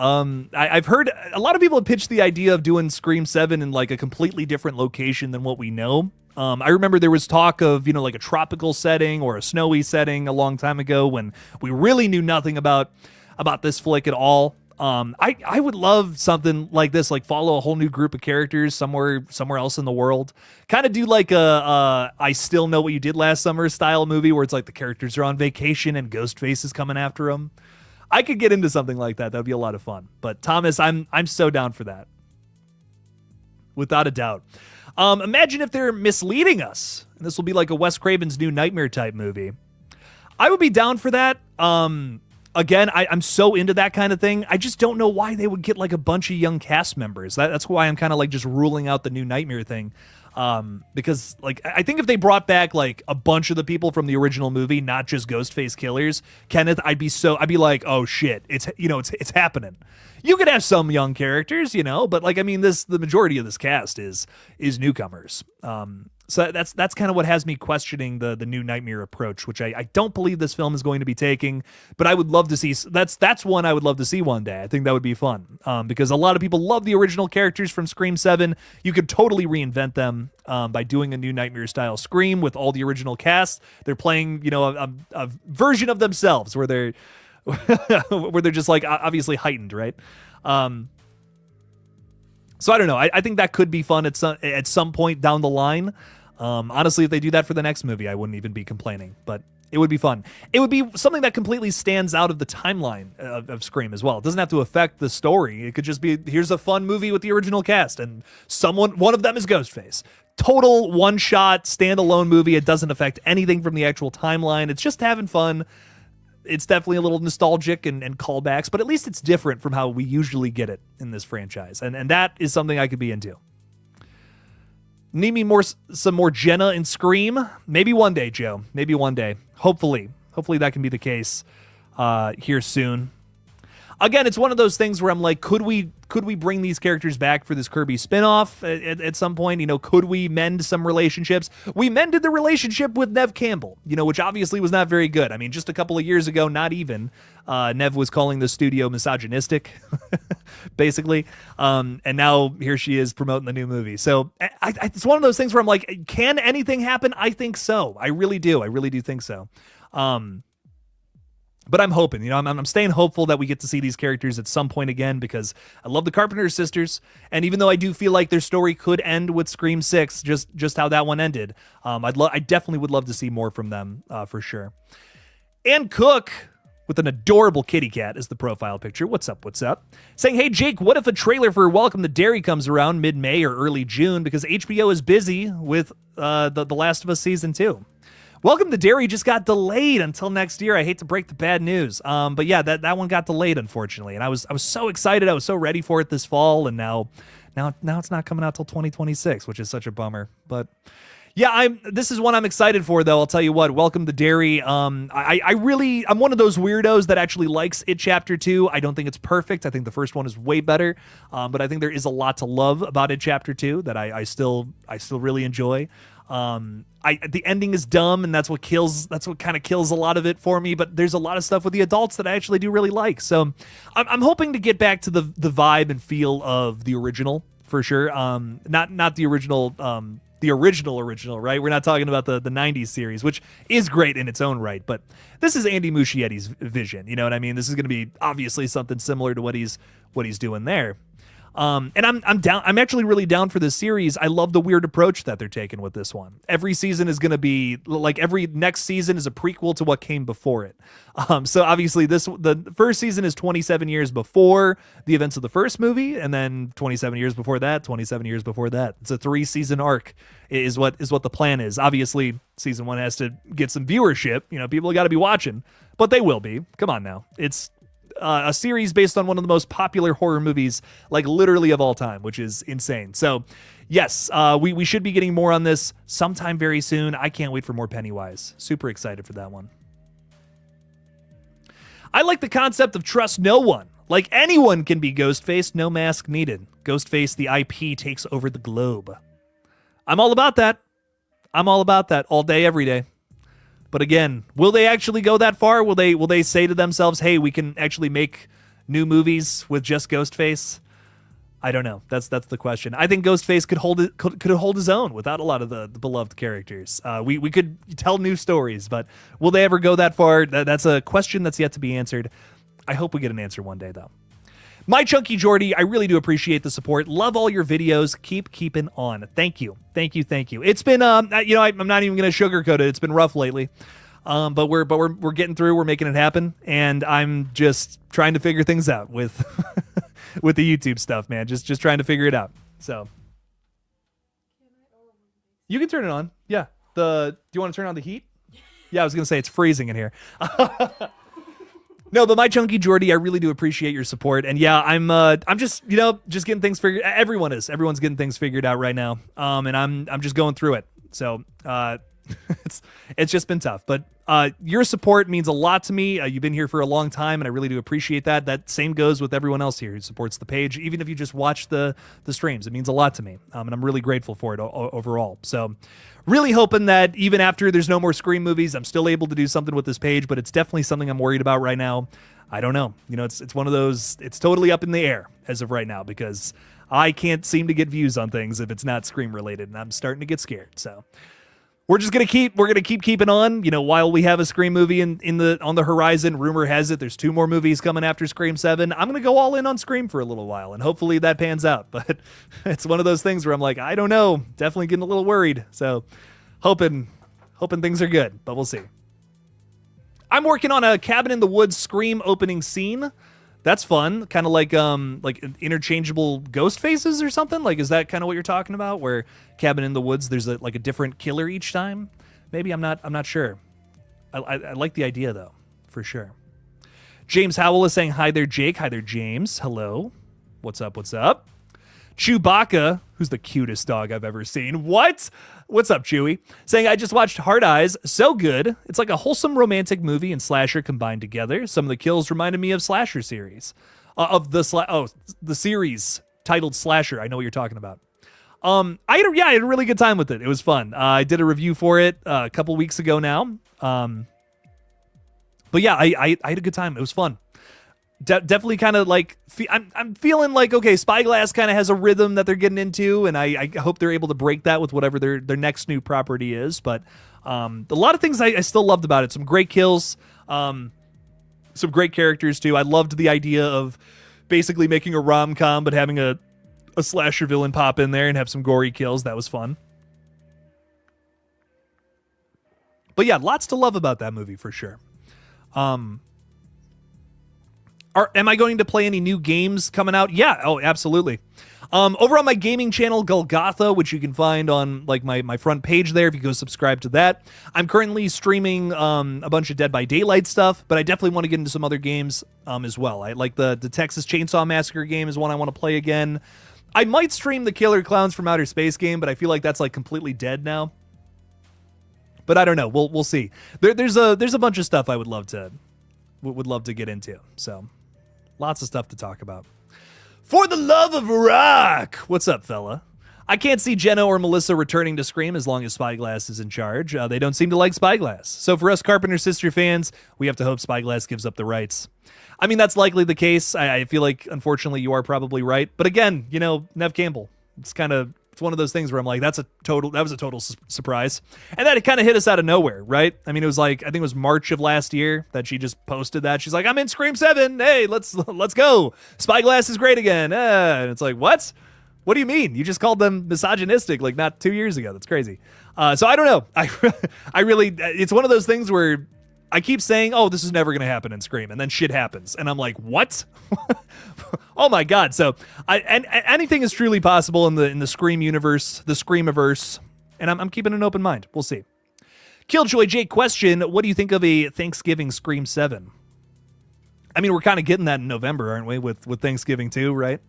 I've heard a lot of people have pitched the idea of doing Scream 7 in like a completely different location than what we know. I remember there was talk of, like a tropical setting or a snowy setting a long time ago when we really knew nothing about this flick at all. I would love something like this, like follow a whole new group of characters somewhere else in the world. Kind of do like a I Still Know What You Did Last Summer style movie where it's like the characters are on vacation and Ghostface is coming after them. I could get into something like that. That would be a lot of fun. But Thomas, I'm so down for that. Without a doubt. Imagine if they're misleading us. And this will be like a Wes Craven's New Nightmare type movie. I would be down for that. Again, I'm so into that kind of thing. I just don't know why they would get like a bunch of young cast members. That's why I'm kind of like just ruling out the New Nightmare thing. Because like I think if they brought back like a bunch of the people from the original movie, not just Ghostface killers, Kenneth, I'd be like, oh shit, it's happening. You could have some young characters, but like I mean, the majority of this cast is newcomers. So that's kind of what has me questioning the New Nightmare approach, which I don't believe this film is going to be taking, but I would love to see. That's one I would love to see one day. I think that would be fun because a lot of people love the original characters from Scream 7. You could totally reinvent them by doing a New Nightmare style Scream with all the original cast. They're playing, a version of themselves where they're where they're just like obviously heightened, right? So I don't know. I think that could be fun at some point down the line. Honestly, if they do that for the next movie, I wouldn't even be complaining, but it would be fun. It would be something that completely stands out of the timeline of Scream as well. It doesn't have to affect the story. It could just be, here's a fun movie with the original cast and one of them is Ghostface. Total one-shot, standalone movie. It doesn't affect anything from the actual timeline. It's just having fun. It's definitely a little nostalgic and callbacks, but at least it's different from how we usually get it in this franchise. And that is something I could be into. Need me some more Jenna and Scream? Maybe one day, Joe. Maybe one day. Hopefully that can be the case here soon. Again, it's one of those things where I'm like, could we bring these characters back for this Kirby spinoff at some point? Could we mend some relationships? We mended the relationship with Neve Campbell, which obviously was not very good. I mean, just a couple of years ago, not even, Neve was calling the studio misogynistic, basically. And now here she is promoting the new movie. So it's one of those things where I'm like, can anything happen? I think so. I really do. I really do think so. But I'm hoping, I'm staying hopeful that we get to see these characters at some point again because I love the Carpenter sisters. And even though I do feel like their story could end with Scream 6, just how that one ended, I definitely would love to see more from them for sure. Ann Cook with an adorable kitty cat is the profile picture. What's up? Saying, hey, Jake, what if a trailer for Welcome to Derry comes around mid-May or early June because HBO is busy with the Last of Us Season 2? Welcome to Derry just got delayed until next year. I hate to break the bad news. But yeah, that one got delayed, unfortunately. And I was so excited. I was so ready for it this fall. And now it's not coming out till 2026, which is such a bummer. But yeah, this is one I'm excited for, though. I'll tell you what, Welcome to Derry. I'm one of those weirdos that actually likes It Chapter 2. I don't think it's perfect. I think the first one is way better. But I think there is a lot to love about It Chapter 2 that I still really enjoy. The ending is dumb, and that's what kind of kills a lot of it for me, but there's a lot of stuff with the adults that I actually do really like. So I'm hoping to get back to the vibe and feel of the original for sure. Not the original, the original, right? We're not talking about the 90s series, which is great in its own right, but this is Andy Muschietti's vision. You know what I mean? This is going to be obviously something similar to what he's doing there. And I'm down. I'm actually really down for this series. I love the weird approach that they're taking with this one. Every season is going to be like every next season is a prequel to what came before it. So obviously the first season is 27 years before the events of the first movie, and then 27 years before that, 27 years before that. It's a 3-season arc is what the plan is. Obviously, season 1 has to get some viewership. People got to be watching, but they will be. Come on now. It's a series based on one of the most popular horror movies, like literally of all time, which is insane. So yes, we should be getting more on this sometime very soon. I can't wait for more Pennywise. Super excited for that one. I like the concept of trust no one. Like anyone can be Ghostface, no mask needed. Ghostface, the IP, takes over the globe. I'm all about that. I'm all about that all day, every day. But again, will they actually go that far? Will they say to themselves, hey, we can actually make new movies with just Ghostface? I don't know. That's the question. I think Ghostface could hold his own without a lot of the beloved characters. We could tell new stories, but will they ever go that far? That's a question that's yet to be answered. I hope we get an answer one day, though. My Chunky Jordy, I really do appreciate the support. Love all your videos. Keep keeping on. Thank you. Thank you. Thank you. It's been, I'm not even going to sugarcoat it. It's been rough lately. But we're getting through. We're making it happen. And I'm just trying to figure things out with with the YouTube stuff, man. Just trying to figure it out. So you can turn it on. Yeah. Do you want to turn on the heat? Yeah, I was going to say it's freezing in here. No, but my Chunky Jordy, I really do appreciate your support. And yeah, I'm just, just getting things figured. Everyone's getting things figured out right now. And I'm just going through it. So, it's just been tough, but your support means a lot to me. You've been here for a long time, and I really do appreciate that. That same goes with everyone else here who supports the page. Even if you just watch the streams, it means a lot to me, and I'm really grateful for it overall. So really hoping that even after there's no more Scream movies, I'm still able to do something with this page, but it's definitely something I'm worried about right now. I don't know. It's one of those, it's totally up in the air as of right now, because I can't seem to get views on things if it's not Scream related, and I'm starting to get scared. So we're gonna keep keeping on, while we have a Scream movie on the horizon. Rumor has it there's 2 more movies coming after Scream 7. I'm gonna go all in on Scream for a little while, and hopefully that pans out. But it's one of those things where I'm like, I don't know, definitely getting a little worried. So hoping things are good, but we'll see. I'm working on a Cabin in the Woods Scream opening scene. That's fun. Kind of like interchangeable ghost faces or something. Like, is that kind of what you're talking about? Where Cabin in the Woods, there's a different killer each time? Maybe. I'm not sure. I like the idea though, for sure. James Howell is saying hi there, Jake. Hi there, James. Hello. What's up? What's up? Chewbacca, who's the cutest dog I've ever seen. What? What's up, Chewy? Saying, I just watched Hard Eyes. So good. It's like a wholesome romantic movie and slasher combined together. Some of the kills reminded me of Slasher series. The series titled Slasher. I know what you're talking about. I had a really good time with it. It was fun. I did a review for it a couple weeks ago now. But yeah, I had a good time. It was fun. Definitely kind of like, I'm feeling like, okay, Spyglass kind of has a rhythm that they're getting into, and I hope they're able to break that with whatever their next new property is. But a lot of things I still loved about it. Some great kills, some great characters too. I loved the idea of basically making a rom-com, but having a slasher villain pop in there and have some gory kills. That was fun. But yeah, lots to love about that movie for sure. Am I going to play any new games coming out? Yeah. Oh, absolutely. Over on my gaming channel, GullGotha, which you can find on like my front page there if you go subscribe to that. I'm currently streaming a bunch of Dead by Daylight stuff, but I definitely want to get into some other games as well. I like the Texas Chainsaw Massacre game is one I want to play again. I might stream the Killer Clowns from Outer Space game, but I feel like that's like completely dead now. But I don't know. We'll see. There's a bunch of stuff I would love to get into. So lots of stuff to talk about. For the love of rock! What's up, fella? I can't see Jenna or Melissa returning to Scream as long as Spyglass is in charge. They don't seem to like Spyglass. So for us Carpenter Sister fans, we have to hope Spyglass gives up the rights. I mean, that's likely the case. I feel like, unfortunately, you are probably right. But again, Nev Campbell. It's one of those things where I'm like, that was a total surprise. And that it kind of hit us out of nowhere, right? I mean, it was like, I think it was March of last year that she just posted that. She's like, I'm in Scream 7. Hey, let's go. Spyglass is great again. And it's like, what? What do you mean? You just called them misogynistic like not 2 years ago. That's crazy. So I don't know. I really, it's one of those things where I keep saying, oh, this is never going to happen in Scream. And then shit happens. And I'm like, what? Oh my God. So anything is truly possible in the Scream universe, the Screamiverse. And I'm keeping an open mind. We'll see. KillJoy Jake question, what do you think of a Thanksgiving Scream 7? I mean, we're kind of getting that in November, aren't we? With Thanksgiving too, right?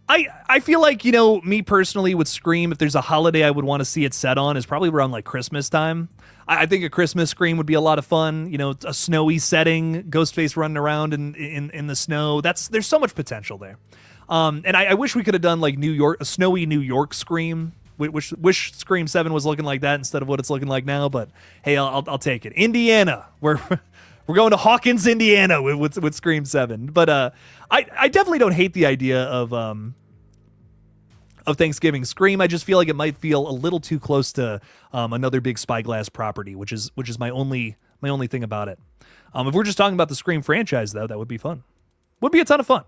I feel like, you know, me personally with Scream, if there's a holiday I would want to see it set on, is probably around like Christmas time. I think a Christmas Scream would be a lot of fun. You know, a snowy setting, Ghostface running around in the snow. There's so much potential there. And I wish we could have done like New York, a snowy New York Scream. Wish Scream 7 was looking like that instead of what it's looking like now. But hey, I'll take it. Indiana, we're going to Hawkins, Indiana with Scream 7. But I definitely don't hate the idea of Thanksgiving Scream. I just feel like it might feel a little too close to another big Spyglass property, which is my only thing about it. If we're just talking about the Scream franchise, though, that would be fun. Would be a ton of fun.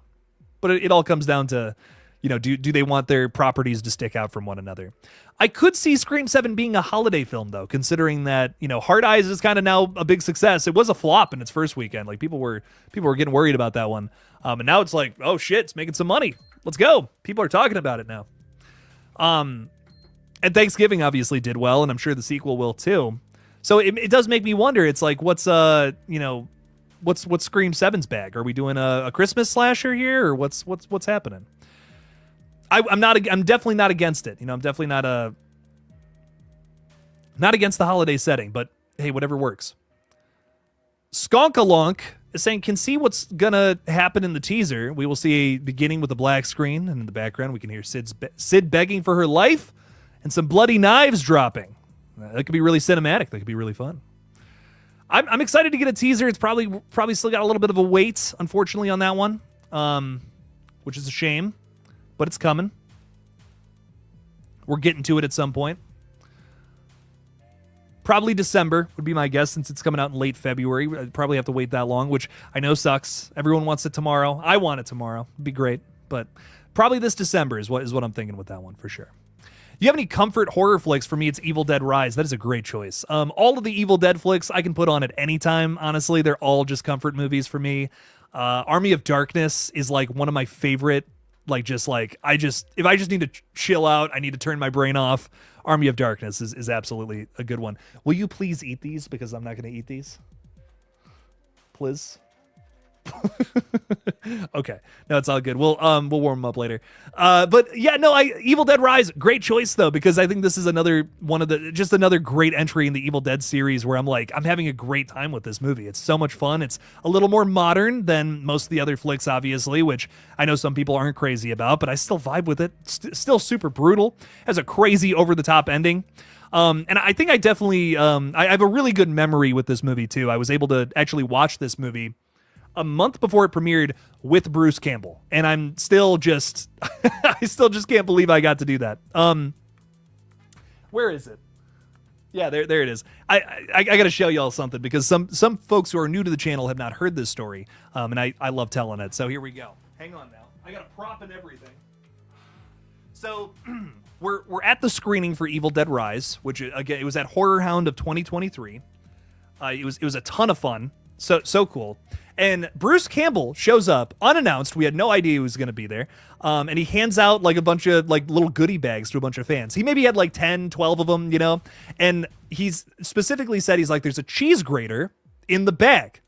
But it all comes down to, you know, do they want their properties to stick out from one another? I could see Scream 7 being a holiday film, though, considering that, you know, Hard Eyes is kind of now a big success. It was a flop in its first weekend. Like, people were getting worried about that one. And now it's like, oh, shit, it's making some money. Let's go. People are talking about it now. And Thanksgiving obviously did well, and I'm sure the sequel will, too. So it does make me wonder. It's like, what's Scream 7's bag? Are we doing a Christmas slasher here, or what's happening? I'm definitely not against it. You know, I'm definitely not against the holiday setting, but hey, whatever works. Skonkalonk is saying, can see what's gonna happen in the teaser. We will see a beginning with a black screen, and in the background we can hear Sid begging for her life and some bloody knives dropping. That could be really cinematic. That could be really fun. I'm excited to get a teaser. It's probably still got a little bit of a wait, unfortunately, on that one, which is a shame, but it's coming. We're getting to it at some point. Probably December would be my guess, since it's coming out in late February. I'd probably have to wait that long, which I know sucks. Everyone wants it tomorrow. I want it tomorrow. It'd be great, but probably this December is what I'm thinking with that one for sure. Do you have any comfort horror flicks? For me, it's Evil Dead Rise. That is a great choice. All of the Evil Dead flicks I can put on at any time. Honestly, they're all just comfort movies for me. Army of Darkness is like one of my favorite. If I just need to chill out, I need to turn my brain off. Army of Darkness is absolutely a good one. Will you please eat these, because I'm not going to eat these? Please. Okay, no, it's all good. We'll warm them up later. But yeah, no, Evil Dead Rise, great choice though, because I think this is another great entry in the Evil Dead series where I'm having a great time with this movie. It's so much fun. It's a little more modern than most of the other flicks, obviously, which I know some people aren't crazy about, but I still vibe with it. Still super brutal. Has a crazy over the top ending. And I think I definitely I have a really good memory with this movie too. I was able to actually watch this movie a month before it premiered with Bruce Campbell, and I'm still just I still just can't believe I got to do that. Where is it? Yeah, there it is. I got to show y'all something, because some folks who are new to the channel have not heard this story, and I love telling it. So here we go. Hang on now. I got a prop and everything. So we're at the screening for Evil Dead Rise, which again, it was at Horror Hound of 2023. It was a ton of fun. So cool. And Bruce Campbell shows up unannounced. We had no idea he was going to be there. And he hands out like a bunch of like little goodie bags to a bunch of fans. He maybe had like 10, 12 of them, you know? And he's specifically said, he's like, there's a cheese grater in the bag.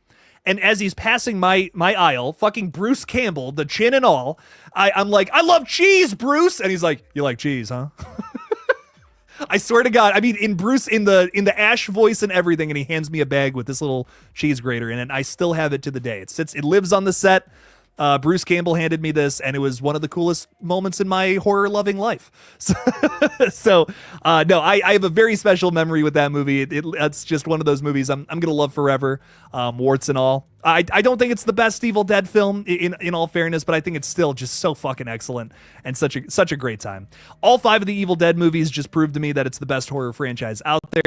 And as he's passing my aisle, fucking Bruce Campbell, the chin and all, I'm like, I love cheese, Bruce. And he's like, you like cheese, huh? I swear to God, I mean, in the Ash voice and everything, and he hands me a bag with this little cheese grater in it. And I still have it to the day. It lives on the set. Bruce Campbell handed me this, and it was one of the coolest moments in my horror-loving life. So no, I have a very special memory with that movie. It's just one of those movies I'm gonna love forever, warts and all. I don't think it's the best Evil Dead film, in all fairness, but I think it's still just so fucking excellent and such a great time. All 5 of the Evil Dead movies just proved to me that it's the best horror franchise out there.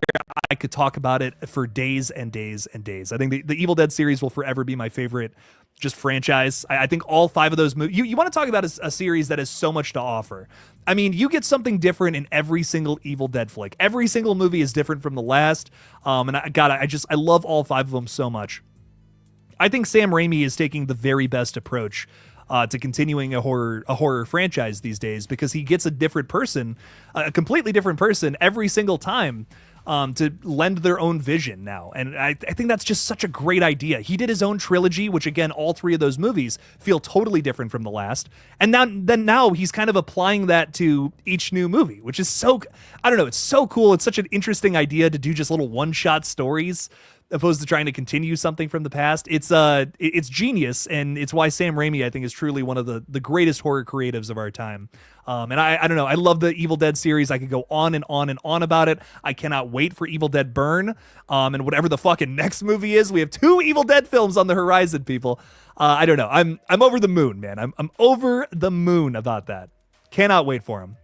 I could talk about it for days and days and days. I think the Evil Dead series will forever be my favorite just franchise. I think all 5 of those movies, you want to talk about a series that has so much to offer. I mean, you get something different in every single Evil Dead flick. Every single movie is different from the last. And I love all 5 of them so much. I think Sam Raimi is taking the very best approach to continuing a horror franchise these days, because he gets a different person, a completely different person every single time. to lend their own vision now. And I think that's just such a great idea. He did his own trilogy, which again, all three of those movies feel totally different from the last. And now he's kind of applying that to each new movie, which is so, I don't know, it's so cool. It's such an interesting idea to do just little one-shot stories opposed to trying to continue something from the past. It's genius, and it's why Sam Raimi, I think, is truly one of the greatest horror creatives of our time. And I don't know, I love the Evil Dead series. I could go on and on and on about it. I cannot wait for Evil Dead Burn, and whatever the fucking next movie is. We have 2 Evil Dead films on the horizon, people. I don't know. I'm over the moon, man. I'm over the moon about that. Cannot wait for him.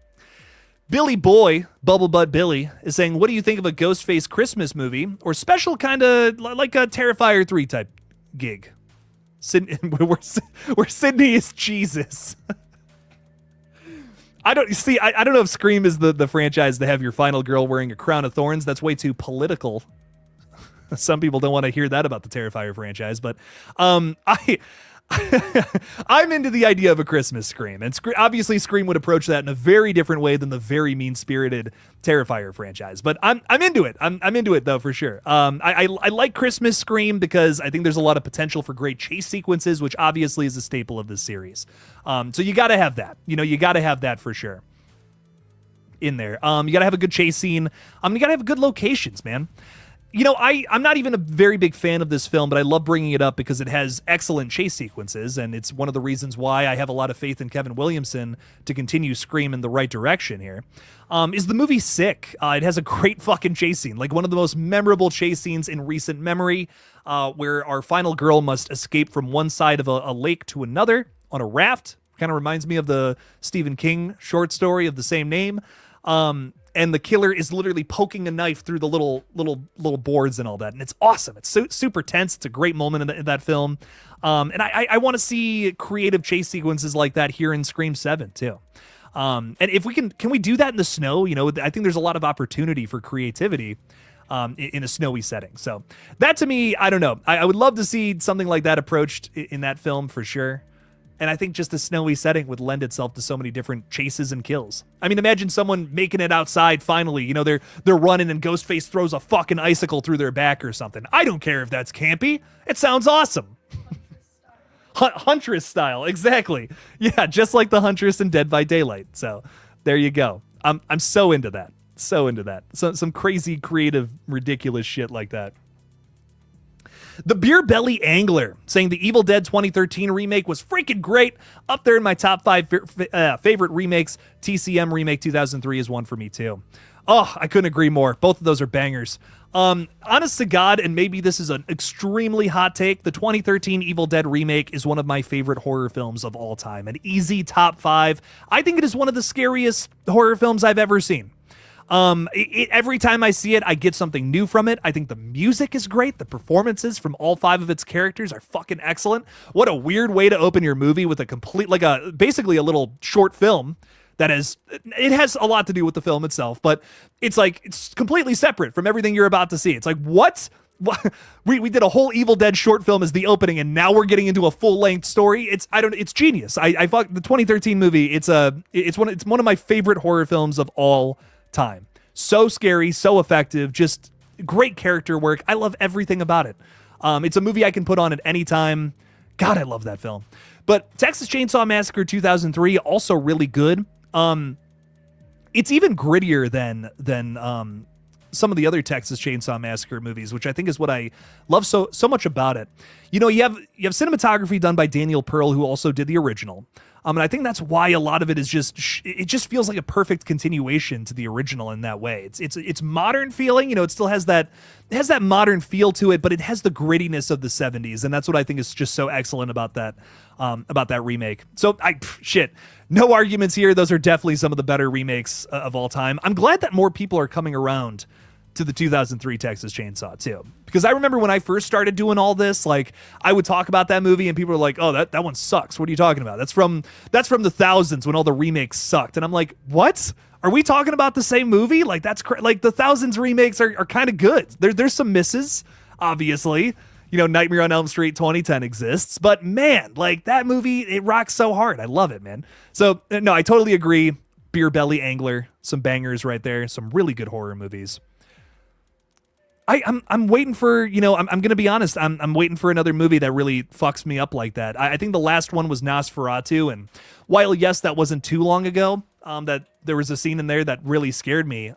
Billy Boy, Bubble Butt Billy, is saying, what do you think of a Ghostface Christmas movie or special kind of like a Terrifier 3 type gig? Where Sydney is Jesus. I don't know if Scream is the franchise to have your final girl wearing a crown of thorns. That's way too political. Some people don't want to hear that about the Terrifier franchise, but I'm into the idea of a Christmas Scream, and obviously Scream would approach that in a very different way than the very mean-spirited Terrifier franchise. But I'm into it. I'm into it though, for sure. I like Christmas Scream because I think there's a lot of potential for great chase sequences, which obviously is a staple of this series. So you got to have that. You got to have that for sure in there. You got to have a good chase scene. You got to have good locations, man. I'm not even a very big fan of this film, but I love bringing it up because it has excellent chase sequences, and it's one of the reasons why I have a lot of faith in Kevin Williamson to continue Scream in the right direction here. Is the movie Sick. It has a great fucking chase scene, like one of the most memorable chase scenes in recent memory, where our final girl must escape from one side of a lake to another on a raft. Kind of reminds me of the Stephen King short story of the same name. And the killer is literally poking a knife through the little boards and all that. And it's awesome. It's super tense. It's a great moment in that film. And I want to see creative chase sequences like that here in Scream 7 too. And if we can we do that in the snow? I think there's a lot of opportunity for creativity in a snowy setting. So that, to me, I don't know. I would love to see something like that approached in that film for sure. And I think just the snowy setting would lend itself to so many different chases and kills. I mean, imagine someone making it outside finally. They're running and Ghostface throws a fucking icicle through their back or something. I don't care if that's campy. It sounds awesome. Huntress style, exactly. Yeah, just like the Huntress in Dead by Daylight. So there you go. I'm so into that. So into that. Some crazy, creative, ridiculous shit like that. The Beer Belly Angler saying the Evil Dead 2013 remake was freaking great. Up there in my top 5 favorite remakes. TCM Remake 2003 is one for me too. Oh, I couldn't agree more. Both of those are bangers. Honest to God, and maybe this is an extremely hot take, the 2013 Evil Dead remake is one of my favorite horror films of all time. An easy top 5. I think it is one of the scariest horror films I've ever seen. Every time I see it, I get something new from it. I think the music is great. The performances from all 5 of its characters are fucking excellent. What a weird way to open your movie with basically a little short film that has a lot to do with the film itself, but it's completely separate from everything you're about to see. It's like, what? We did a whole Evil Dead short film as the opening, and now we're getting into a full-length story. It's genius. I the 2013 movie. It's one of my favorite horror films of all time. So scary, so effective, just great character work. I love everything about it. It's a movie I can put on at any time. God, I love that film. But Texas Chainsaw Massacre 2003, also really good. It's even grittier than some of the other Texas Chainsaw Massacre movies, which I think is what I love so much about it. You have cinematography done by Daniel Pearl, who also did the original. And I think that's why a lot of it is it just feels like a perfect continuation to the original in that way. It's modern feeling, it still has that modern feel to it, but it has the grittiness of the 70s, and that's what I think is just so excellent about that remake. So no arguments here. Those are definitely some of the better remakes of all time. I'm glad that more people are coming around to the 2003 Texas Chainsaw too, because I remember when I first started doing all this, I would talk about that movie and people were like, "Oh, that one sucks. What are you talking about? That's from the thousands when all the remakes sucked." And I'm like, "What? Are we talking about the same movie? The thousands remakes are kind of good. There's some misses, obviously. Nightmare on Elm Street 2010 exists, but man, that movie, it rocks so hard. I love it, man. So no, I totally agree. Beer Belly Angler, some bangers right there. Some really good horror movies. I'm waiting for, I'm gonna be honest, I'm waiting for another movie that really fucks me up like that. I think the last one was Nosferatu, and while yes, that wasn't too long ago, that there was a scene in there that really scared me.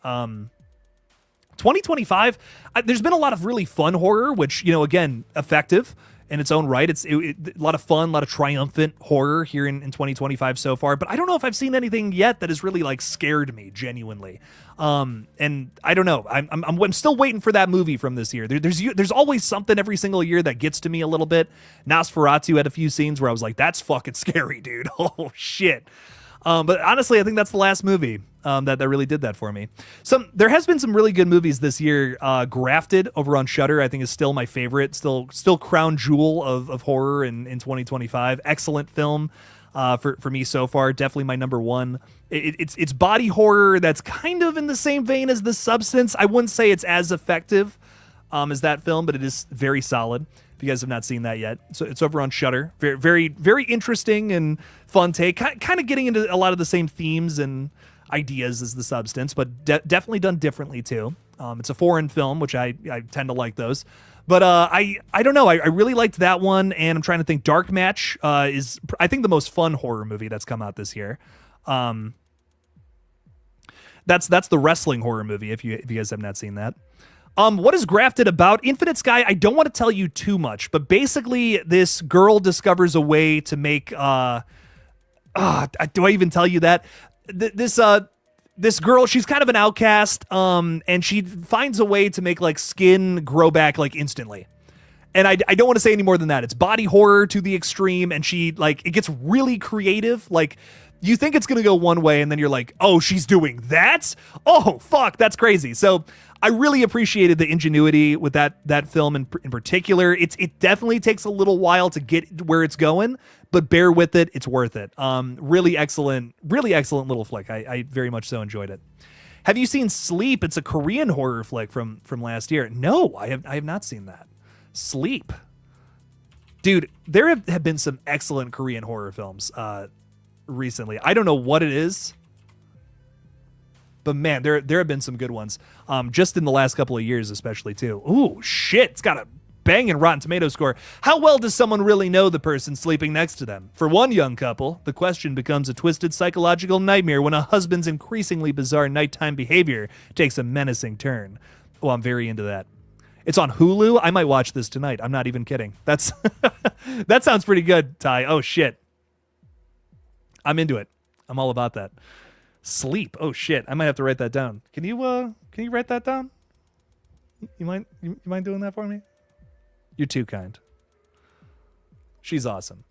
2025, there's been a lot of really fun horror, which, again, effective in its own right. It's a lot of fun, a lot of triumphant horror here in 2025 so far. But I don't know if I've seen anything yet that has really like scared me genuinely. And I don't know. I'm still waiting for that movie from this year. There's always something every single year that gets to me a little bit. Nosferatu had a few scenes where I was like, that's fucking scary, dude. Oh shit. But honestly, I think that's the last movie that really did that for me. There has been some really good movies this year. Grafted over on Shudder, I think, is still my favorite. Still crown jewel of horror in 2025. Excellent film for me so far. Definitely my number one. It's body horror that's kind of in the same vein as The Substance. I wouldn't say it's as effective as that film, but it is very solid. If you guys have not seen that yet, so it's over on Shudder. Very, very, very interesting and fun take. Kind of getting into a lot of the same themes and ideas as The Substance, but definitely done differently too. It's a foreign film, which I tend to like those. But I don't know. I really liked that one, and I'm trying to think. Dark Match is, I think, the most fun horror movie that's come out this year. That's the wrestling horror movie. If you guys have not seen that. What is Grafted about? Infinite Sky, I don't want to tell you too much, but basically this girl discovers a way to make, do I even tell you that? This girl, she's kind of an outcast, and she finds a way to make like skin grow back like instantly. And I don't want to say any more than that. It's body horror to the extreme, and it gets really creative. Like, you think it's going to go one way, and then you're like, oh, she's doing that? Oh, fuck, that's crazy. So I really appreciated the ingenuity with that film in particular. It definitely takes a little while to get where it's going, but bear with it. It's worth it. Really excellent little flick. I very much so enjoyed it. Have you seen Sleep? It's a Korean horror flick from last year. No, I have not seen that. Sleep. Dude, there have been some excellent Korean horror films recently. I don't know what it is, but man, there have been some good ones. Just in the last couple of years, especially too. Ooh, shit! It's got a banging Rotten Tomato score. How well does someone really know the person sleeping next to them? For one young couple, the question becomes a twisted psychological nightmare when a husband's increasingly bizarre nighttime behavior takes a menacing turn. Oh, I'm very into that. It's on Hulu. I might watch this tonight. I'm not even kidding. That sounds pretty good, Ty. Oh shit. I'm into it. I'm all about that. Sleep. Oh shit. I might have to write that down. Can you write that down? You mind doing that for me? You're too kind. She's awesome.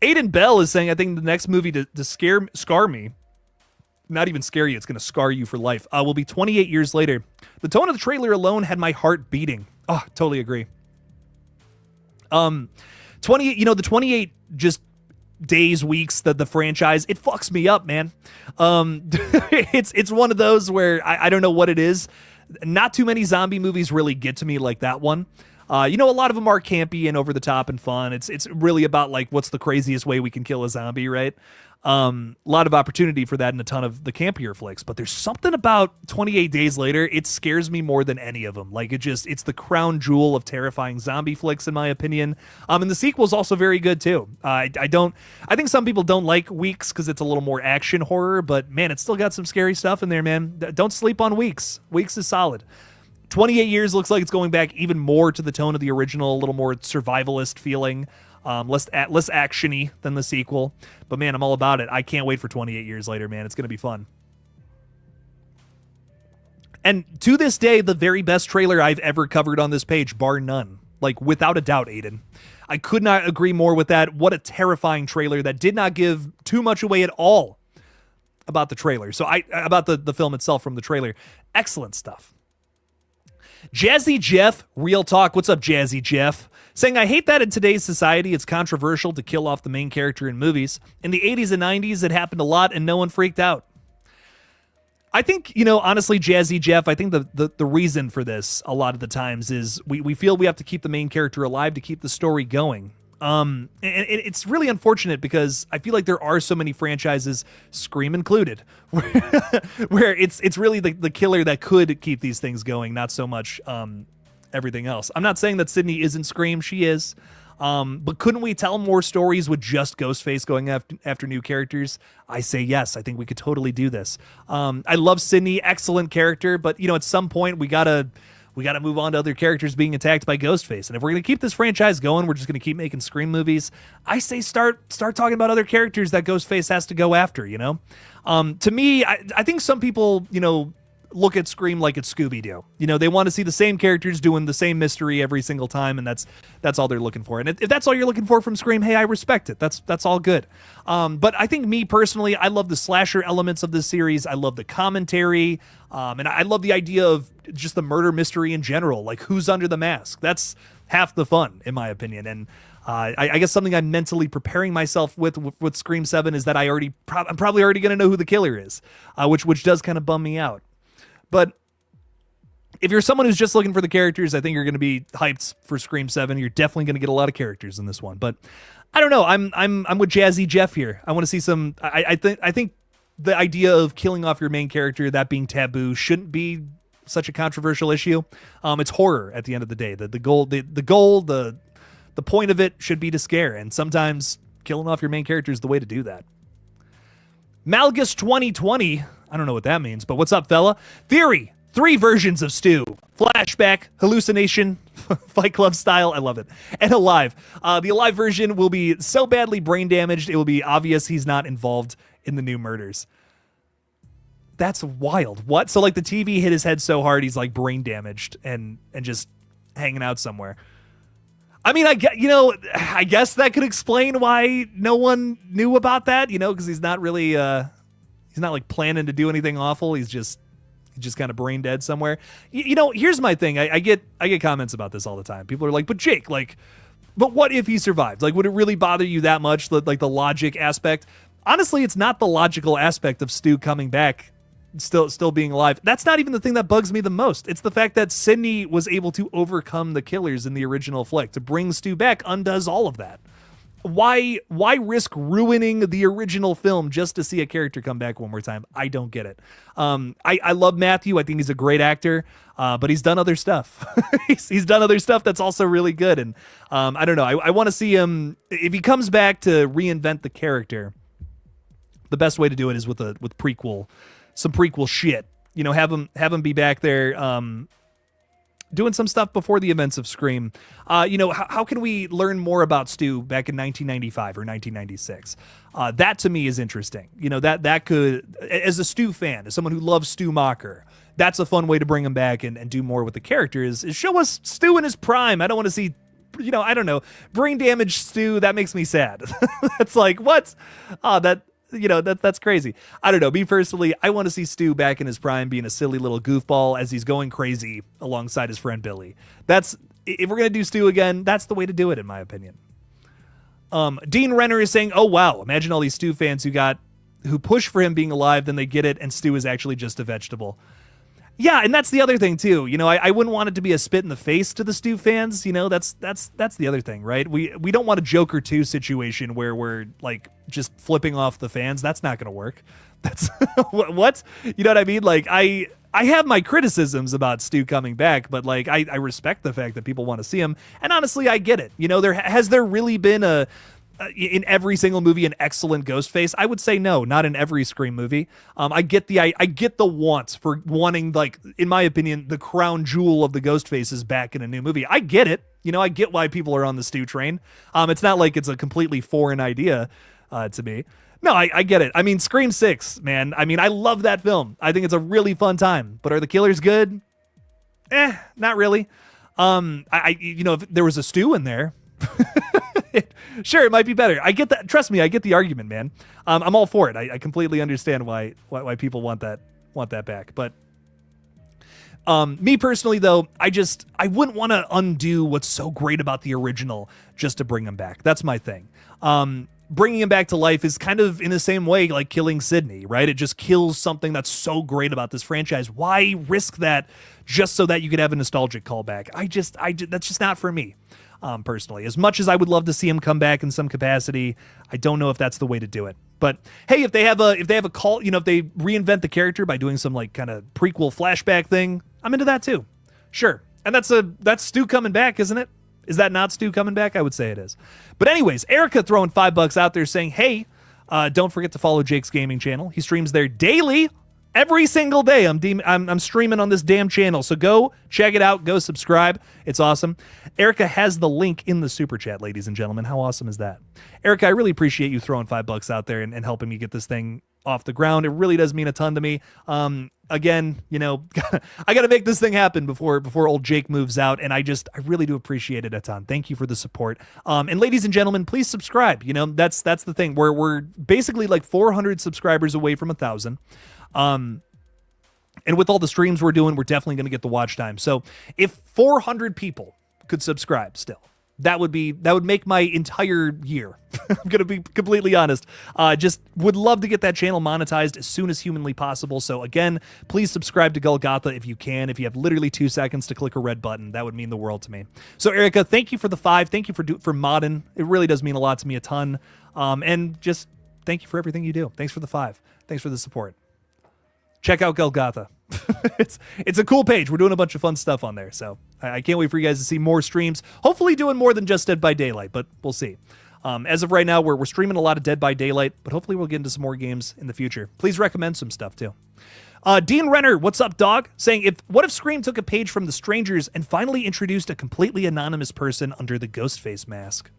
Aiden Bell is saying, I think the next movie to scar me, not even scare you, it's going to scar you for life, will be 28 Years Later. The tone of the trailer alone had my heart beating. Oh, totally agree. 28, the 28 just days, weeks that the franchise, it fucks me up, man. It's one of those where I don't know what it is. Not too many zombie movies really get to me like that one. A lot of them are campy and over the top and fun. It's really about like what's the craziest way we can kill a zombie, right? A lot of opportunity for that in a ton of the campier flicks, but there's something about 28 Days Later, it scares me more than any of them. Like it's the crown jewel of terrifying zombie flicks, in my opinion. And the sequel's also very good too. I think some people don't like Weeks because it's a little more action horror, but man, it's still got some scary stuff in there, man. Don't sleep on Weeks. Weeks is solid. 28 Years looks like it's going back even more to the tone of the original, a little more survivalist feeling. Less action-y than the sequel. But man, I'm all about it. I can't wait for 28 Years Later, man. It's going to be fun. And to this day, the very best trailer I've ever covered on this page, bar none. Like, without a doubt, Aiden. I could not agree more with that. What a terrifying trailer that did not give too much away at all about the trailer. So about the film itself from the trailer. Excellent stuff. Jazzy Jeff, real talk. What's up, Jazzy Jeff? Saying, I hate that in today's society it's controversial to kill off the main character in movies. In the 80s and 90s, it happened a lot and no one freaked out. I think, honestly, Jazzy Jeff, I think the reason for this a lot of the times is we feel we have to keep the main character alive to keep the story going. And it's really unfortunate because I feel like there are so many franchises, Scream included, where it's really the killer that could keep these things going, not so much everything else. I'm not saying that Sydney isn't Scream, she is. But couldn't we tell more stories with just Ghostface going after new characters? I say yes. I think we could totally do this. I love Sydney, excellent character, but at some point we gotta move on to other characters being attacked by Ghostface. And if we're gonna keep this franchise going, we're just gonna keep making Scream movies. I say start talking about other characters that Ghostface has to go after. To me, I think some people look at Scream like it's Scooby-Doo. They want to see the same characters doing the same mystery every single time, and that's all they're looking for. And if that's all you're looking for from Scream, hey, I respect it. That's all good. But I think me personally, I love the slasher elements of this series. I love the commentary, and I love the idea of just the murder mystery in general. Like, who's under the mask? That's half the fun, in my opinion. And I guess something I'm mentally preparing myself with Scream 7 is that I'm probably already going to know who the killer is, which does kind of bum me out. But if you're someone who's just looking for the characters, I think you're going to be hyped for Scream 7. You're definitely going to get a lot of characters in this one. But I don't know. I'm with Jazzy Jeff here. I want to see some. I think the idea of killing off your main character, that being taboo, shouldn't be such a controversial issue. It's horror at the end of the day. The goal, the point of it should be to scare, and sometimes killing off your main character is the way to do that. Malgus 2020. I don't know what that means, but what's up, fella? Theory. 3 versions of Stu. Flashback, hallucination, Fight Club style. I love it. And alive. The alive version will be so badly brain damaged, it will be obvious he's not involved in the new murders. That's wild. What? So like the TV hit his head so hard, he's like brain damaged and just hanging out somewhere. I mean, I guess that could explain why no one knew about that, because he's not really, he's not like planning to do anything awful. He's just kind of brain dead somewhere. Here's my thing. I get comments about this all the time. People are like, but Jake, but what if he survived? Like, would it really bother you that much? Like the logic aspect? Honestly, it's not the logical aspect of Stu coming back, still being alive. That's not even the thing that bugs me the most. It's the fact that Sidney was able to overcome the killers in the original flick. To bring Stu back undoes all of that. Why risk ruining the original film just to see a character come back one more time? I don't get it. I love Matthew. I think he's a great actor, but he's done other stuff. he's done other stuff that's also really good. And I don't know. I want to see him, if he comes back to reinvent the character, the best way to do it is with some prequel shit. Have him be back there, doing some stuff before the events of Scream. How can we learn more about Stu back in 1995 or 1996? That to me is interesting. That could, as a Stu fan, as someone who loves Stu Macher, that's a fun way to bring him back and do more with the character is show us Stu in his prime. I don't want to see, I don't know, brain damaged Stu. That makes me sad. That's like, what? That's crazy. I don't know. Me personally, I want to see Stu back in his prime being a silly little goofball as he's going crazy alongside his friend Billy. If we're going to do Stu again, that's the way to do it, in my opinion. Dean Renner is saying, oh, wow, imagine all these Stu fans who push for him being alive, then they get it, and Stu is actually just a vegetable. Yeah, and that's the other thing too. I wouldn't want it to be a spit in the face to the Stu fans. That's the other thing, right? We don't want a Joker 2 situation where we're like just flipping off the fans. That's not going to work. That's what? You know what I mean? Like I have my criticisms about Stu coming back, but like I respect the fact that people want to see him. And honestly, I get it. Has there really been in every single movie an excellent Ghostface? I would say no, not in every Scream movie. I get the want for wanting, like, in my opinion, the crown jewel of the Ghostfaces back in a new movie. I get it. I get why people are on the Stu train. It's not like it's a completely foreign idea to me. No, I get it. I mean, Scream 6, man. I mean, I love that film. I think it's a really fun time. But are the killers good? Not really. If there was a Stu in there, sure, it might be better. I get that. Trust me, I get the argument, man. I'm all for it. I completely understand why people want that back. But me personally, though, I wouldn't want to undo what's so great about the original just to bring him back. That's my thing. Bringing him back to life is kind of in the same way like killing Sidney, right? It just kills something that's so great about this franchise. Why risk that just so that you could have a nostalgic callback? That's just not for me. personally. As much as I would love to see him come back in some capacity, I don't know if that's the way to do it. But hey, if they have a call, if they reinvent the character by doing some like kind of prequel flashback thing, I'm into that too. Sure. And that's Stu coming back, isn't it? Is that not Stu coming back? I would say it is. But anyways, Erica throwing $5 out there saying, hey, don't forget to follow Jake's gaming channel. He streams there daily. Every single day, I'm streaming on this damn channel. So go check it out. Go subscribe. It's awesome. Erica has the link in the super chat, ladies and gentlemen. How awesome is that? Erica, I really appreciate you throwing $5 out there and helping me get this thing off the ground. It really does mean a ton to me. Again, I got to make this thing happen before old Jake moves out. And I really do appreciate it a ton. Thank you for the support. And ladies and gentlemen, please subscribe. That's the thing. We're basically like 400 subscribers away from 1,000. And with all the streams we're doing, we're definitely going to get the watch time. So if 400 people could subscribe still, that would make my entire year. I'm going to be completely honest. Just would love to get that channel monetized as soon as humanly possible. So again, please subscribe to GullGotha if you can. If you have literally 2 seconds to click a red button, that would mean the world to me. So Erica, thank you for the 5. Thank you for modding. It really does mean a lot to me, a ton. And just thank you for everything you do. Thanks for the 5. Thanks for the support. Check out GullGotha. It's a cool page. We're doing a bunch of fun stuff on there, so I can't wait for you guys to see more streams. Hopefully doing more than just Dead by Daylight, but we'll see. As of right now, we're streaming a lot of Dead by Daylight, but hopefully we'll get into some more games in the future. Please recommend some stuff, too. Dean Renner, what's up, dog? Saying, what if Scream took a page from The Strangers and finally introduced a completely anonymous person under the Ghostface mask?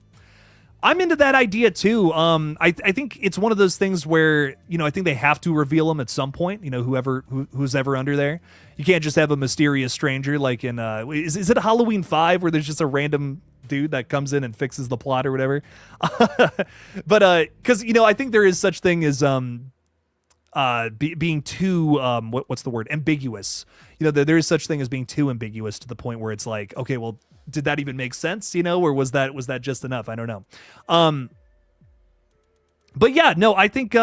I'm into that idea too. I think it's one of those things where, I think they have to reveal them at some point, who's ever under there. You can't just have a mysterious stranger like in, is it Halloween 5 where there's just a random dude that comes in and fixes the plot or whatever? But, cause I think there is such thing as, being too, what's the word? Ambiguous. There is such thing as being too ambiguous to the point where it's like, okay, well, did that even make sense? Or was that just enough? I don't know. But yeah, no, I think,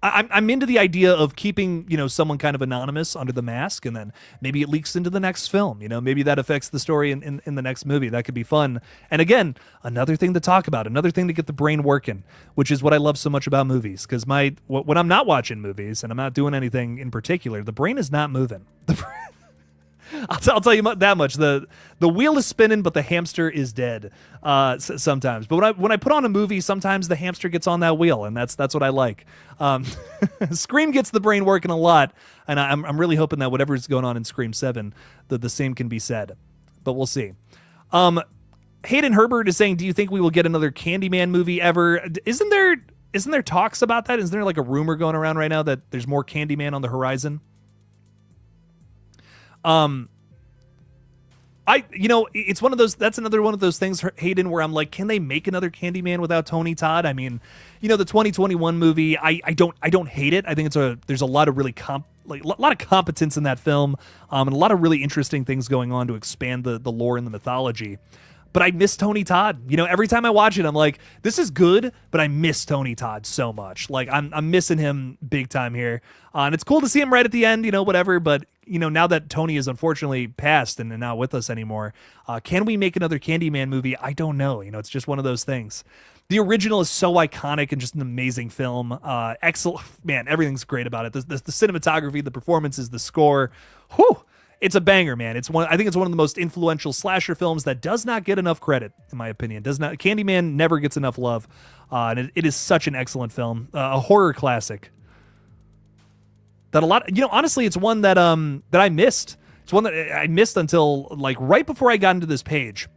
I'm into the idea of keeping, someone kind of anonymous under the mask, and then maybe it leaks into the next film. Maybe that affects the story in the next movie. That could be fun. And again, another thing to talk about, another thing to get the brain working, which is what I love so much about movies. Because when I'm not watching movies and I'm not doing anything in particular, the brain is not moving. I'll tell you that much. The wheel is spinning, but the hamster is dead sometimes. But when I put on a movie, sometimes the hamster gets on that wheel, and that's what I like. Scream gets the brain working a lot, and I'm really hoping that whatever's going on in Scream 7, that the same can be said. But we'll see. Hayden Herbert is saying, do you think we will get another Candyman movie ever? Isn't there talks about that? Isn't there like a rumor going around right now that there's more Candyman on the horizon? It's one of those, that's another one of those things, Hayden, where I'm like, can they make another Candyman without Tony Todd? I mean, the 2021 movie, I don't hate it. I think there's a lot of really a lot of competence in that film, and a lot of really interesting things going on to expand the lore and the mythology. But I miss Tony Todd. Every time I watch it, I'm like, this is good, but I miss Tony Todd so much. Like, I'm missing him big time here. And it's cool to see him right at the end, whatever. But, now that Tony is unfortunately passed and not with us anymore, can we make another Candyman movie? I don't know. It's just one of those things. The original is so iconic and just an amazing film. Excellent. Man, everything's great about it. The cinematography, the performances, the score. Whew. It's a banger, man. I think it's one of the most influential slasher films that does not get enough credit, in my opinion. Candyman never gets enough love, and it is such an excellent film, a horror classic. Honestly, it's one that I missed. It's one that I missed until like right before I got into this page.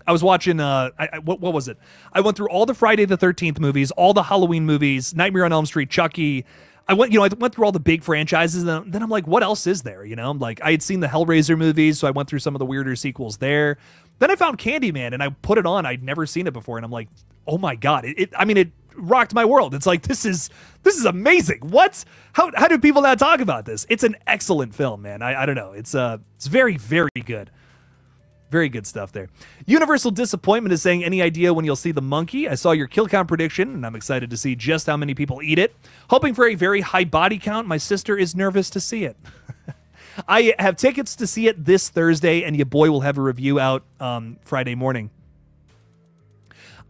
I was watching, what was it? I went through all the Friday the 13th movies, all the Halloween movies, Nightmare on Elm Street, Chucky. I went through all the big franchises, and then I'm like, what else is there? Like, I had seen the Hellraiser movies, so I went through some of the weirder sequels there. Then I found Candyman, and I put it on. I'd never seen it before, and I'm like, oh my god! It rocked my world. It's like, this is amazing. What? How do people not talk about this? It's an excellent film, man. I don't know. It's very, very good. Very good stuff there. Universal Disappointment is saying, any idea when you'll see the monkey? I saw your kill count prediction, and I'm excited to see just how many people eat it. Hoping for a very high body count. My sister is nervous to see it. I have tickets to see it this Thursday, and your boy will have a review out Friday morning.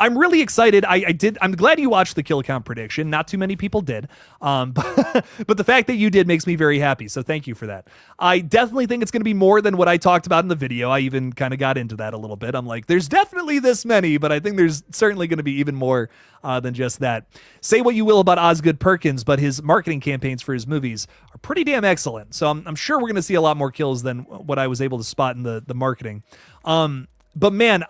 I'm really excited. I'm glad you watched the kill count prediction. Not too many people did. But the fact that you did makes me very happy. So thank you for that. I definitely think it's going to be more than what I talked about in the video. I even kind of got into that a little bit. I'm like, there's definitely this many, but I think there's certainly going to be even more than just that. Say what you will about Osgood Perkins, but his marketing campaigns for his movies are pretty damn excellent. So I'm sure we're going to see a lot more kills than what I was able to spot in the marketing. But man,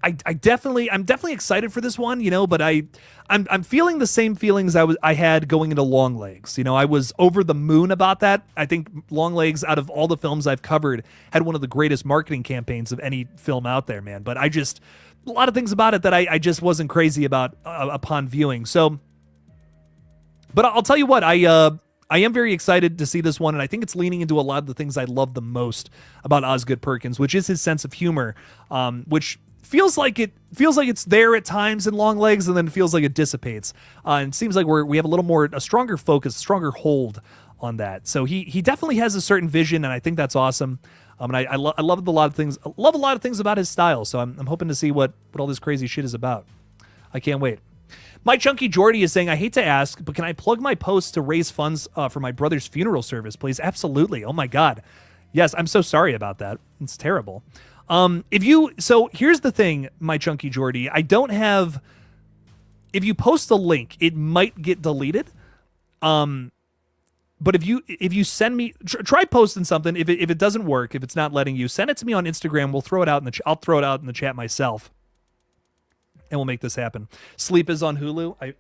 I'm definitely excited for this one, but I'm feeling the same feelings I had going into Longlegs. I was over the moon about that. I think Longlegs, out of all the films I've covered, had one of the greatest marketing campaigns of any film out there, man. But a lot of things about it that I just wasn't crazy about upon viewing. So, but I'll tell you what, I am very excited to see this one, and I think it's leaning into a lot of the things I love the most about Osgood Perkins, which is his sense of humor, which feels like it's there at times in Longlegs, and then it feels like it dissipates. And it seems like we have a stronger focus, stronger hold on that. So he definitely has a certain vision, and I think that's awesome. And I love a lot of things. I love a lot of things about his style. So I'm hoping to see what all this crazy shit is about. I can't wait. My Chunky Jordy is saying, I hate to ask, but can I plug my post to raise funds for my brother's funeral service, please? Absolutely. Oh my God. Yes, I'm so sorry about that. It's terrible. So here's the thing, my Chunky Jordy, if you post a link, it might get deleted. But if you send me, try posting something. If it doesn't work, if it's not letting you, send it to me on Instagram. We'll throw it out I'll throw it out in the chat myself, and we'll make this happen. Sleep is on Hulu.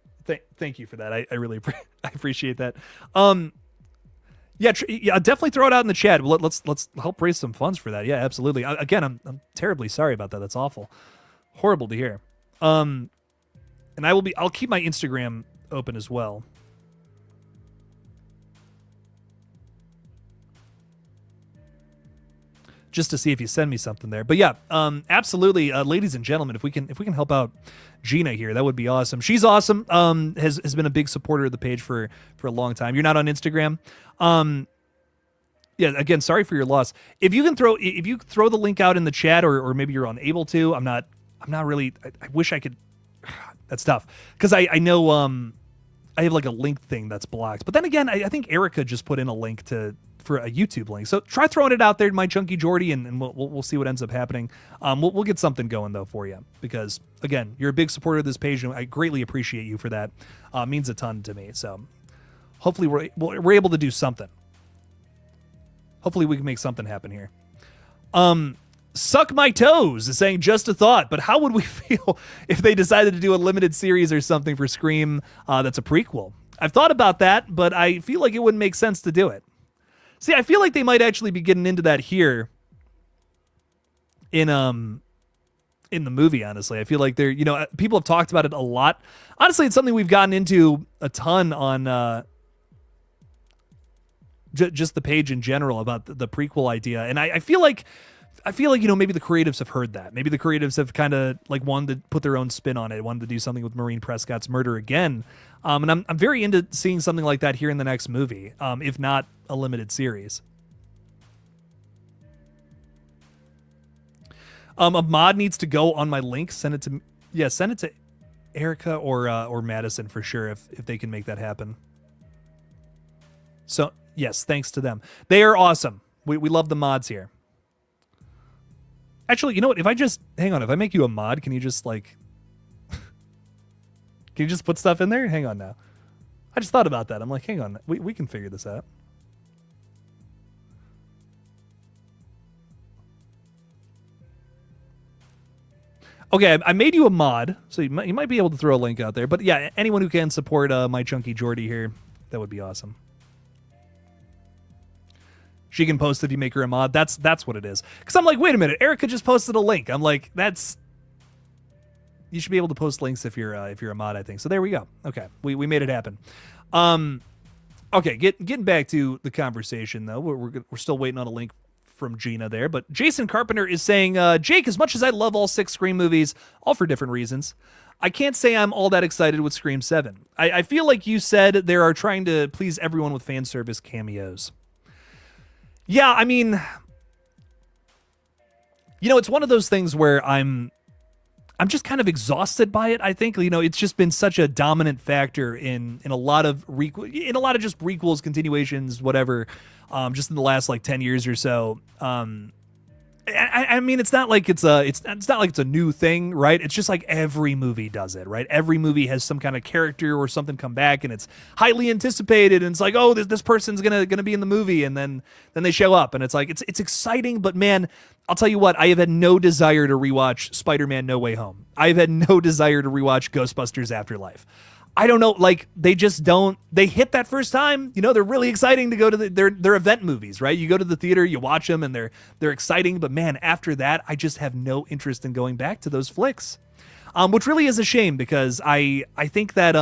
Thank you for that. I really I appreciate that. Yeah, definitely throw it out in the chat. Let's help raise some funds for that. Yeah, absolutely. Again, I'm terribly sorry about that. That's awful, horrible to hear. And I'll keep my Instagram open as well. Just to see if you send me something there. But yeah, absolutely, ladies and gentlemen, if we can help out Gina here, that would be awesome. She's awesome. Has been a big supporter of the page for a long time. You're not on Instagram. Yeah, again, sorry for your loss. If you throw the link out in the chat, or maybe you're unable to, I'm not really. I wish I could. That's tough because I know I have like a link thing that's blocked. But then again, I think Erica just put in a link for a YouTube link. So try throwing it out there, my Chunky Jordy, and we'll see what ends up happening. We'll get something going though for you, because again, you're a big supporter of this page, and I greatly appreciate you for that. It means a ton to me. So hopefully we're able to do something. Hopefully we can make something happen here. Suck My Toes is saying, just a thought, but how would we feel if they decided to do a limited series or something for Scream that's a prequel? I've thought about that, but I feel like it wouldn't make sense to do it. See, I feel like they might actually be getting into that here in the movie, honestly. I feel like people have talked about it a lot. Honestly, it's something we've gotten into a ton on just the page in general about the prequel idea. And I feel like maybe the creatives have heard that. Maybe the creatives have kind of like wanted to put their own spin on it, wanted to do something with Maureen Prescott's murder again. And I'm very into seeing something like that here in the next movie, if not a limited series. A mod needs to go on my link. Send it to Erica or Madison for sure if they can make that happen. So yes, thanks to them. They are awesome. We love the mods here. Actually, you know what? If I make you a mod, can you just put stuff in there? Hang on now. I just thought about that. I'm like, hang on. We can figure this out. Okay, I made you a mod, so you might be able to throw a link out there. But yeah, anyone who can support my Chunky Jordy here, that would be awesome. She can post if you make her a mod. That's what it is. Because I'm like, wait a minute, Erica just posted a link. I'm like, you should be able to post links if you're a mod, I think. So there we go. Okay, we made it happen. Okay, getting back to the conversation though, we're still waiting on a link from Gina there, but Jason Carpenter is saying, Jake, as much as I love all 6 Scream movies, all for different reasons, I can't say I'm all that excited with Scream 7. I feel like you said they are trying to please everyone with fan service cameos. Yeah, I mean, it's one of those things where I'm just kind of exhausted by it. I think it's just been such a dominant factor in a lot of just prequels, continuations, whatever. Just in the last like 10 years or so. I mean, it's not like it's not like it's a new thing, right? It's just like every movie does it, right? Every movie has some kind of character or something come back, and it's highly anticipated, and it's like, oh, this person's gonna be in the movie, and then they show up, and it's like it's exciting, but man, I'll tell you what, I have had no desire to rewatch Spider-Man: No Way Home. I've had no desire to rewatch Ghostbusters: Afterlife. I don't know, like they just don't. They hit that first time, they're really exciting to go to their event movies, right? You go to the theater, you watch them, and they're exciting. But man, after that, I just have no interest in going back to those flicks, which really is a shame because I think that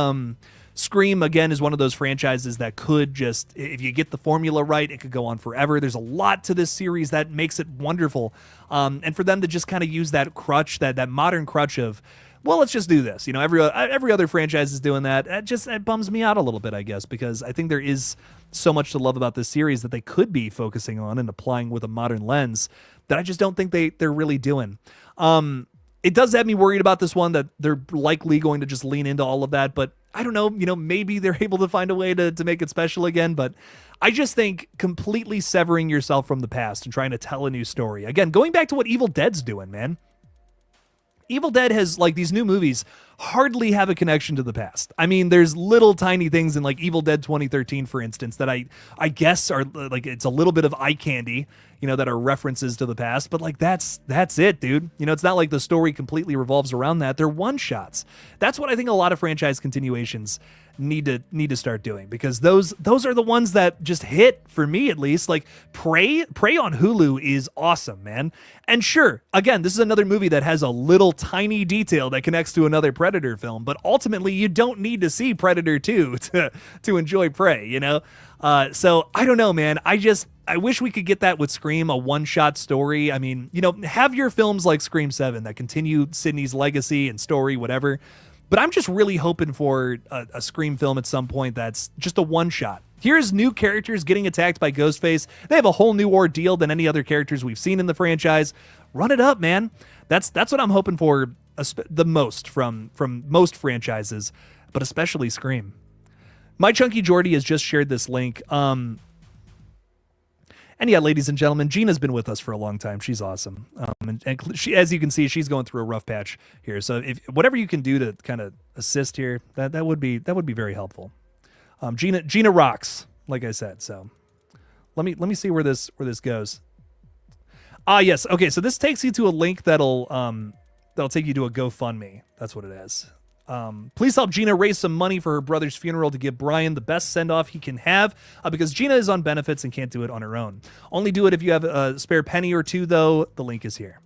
Scream again is one of those franchises that could just, if you get the formula right, it could go on forever. There's a lot to this series that makes it wonderful, and for them to just kind of use that crutch, that modern crutch of, well, let's just do this. Every other franchise is doing that. It bums me out a little bit, I guess, because I think there is so much to love about this series that they could be focusing on and applying with a modern lens that I just don't think they're really doing. It does have me worried about this one, that they're likely going to just lean into all of that, but I don't know, maybe they're able to find a way to make it special again, but I just think completely severing yourself from the past and trying to tell a new story. Again, going back to what Evil Dead's doing, man. Evil Dead has, like, these new movies hardly have a connection to the past. I mean, there's little tiny things in, like, Evil Dead 2013, for instance, that I guess are, like, it's a little bit of eye candy, that are references to the past, but, like, that's it, dude. It's not like the story completely revolves around that. They're one-shots. That's what I think a lot of franchise continuations need to start doing, because those are the ones that just hit, for me at least. Like Prey on Hulu is awesome, man. And sure, again, this is another movie that has a little tiny detail that connects to another Predator film, but ultimately you don't need to see Predator 2 to enjoy Prey, so I don't know, man. I wish we could get that with Scream, a one-shot story. I mean, have your films like Scream 7 that continue Sidney's legacy and story, whatever. But I'm just really hoping for a Scream film at some point that's just a one-shot. Here's new characters getting attacked by Ghostface. They have a whole new ordeal than any other characters we've seen in the franchise. Run it up, man. That's what I'm hoping for the most from most franchises, but especially Scream. My Chunky Jordy has just shared this link. And yeah, ladies and gentlemen, Gina's been with us for a long time. She's awesome. And she, as you can see, she's going through a rough patch here. So if whatever you can do to kind of assist here, that would be very helpful. Gina rocks, like I said. So let me see where this goes. Yes. Okay. So this takes you to a link that'll take you to a GoFundMe. That's what it is. Please help Gina raise some money for her brother's funeral to give Brian the best send-off he can have, because Gina is on benefits and can't do it on her own. Only do it if you have a spare penny or two, though. The link is here.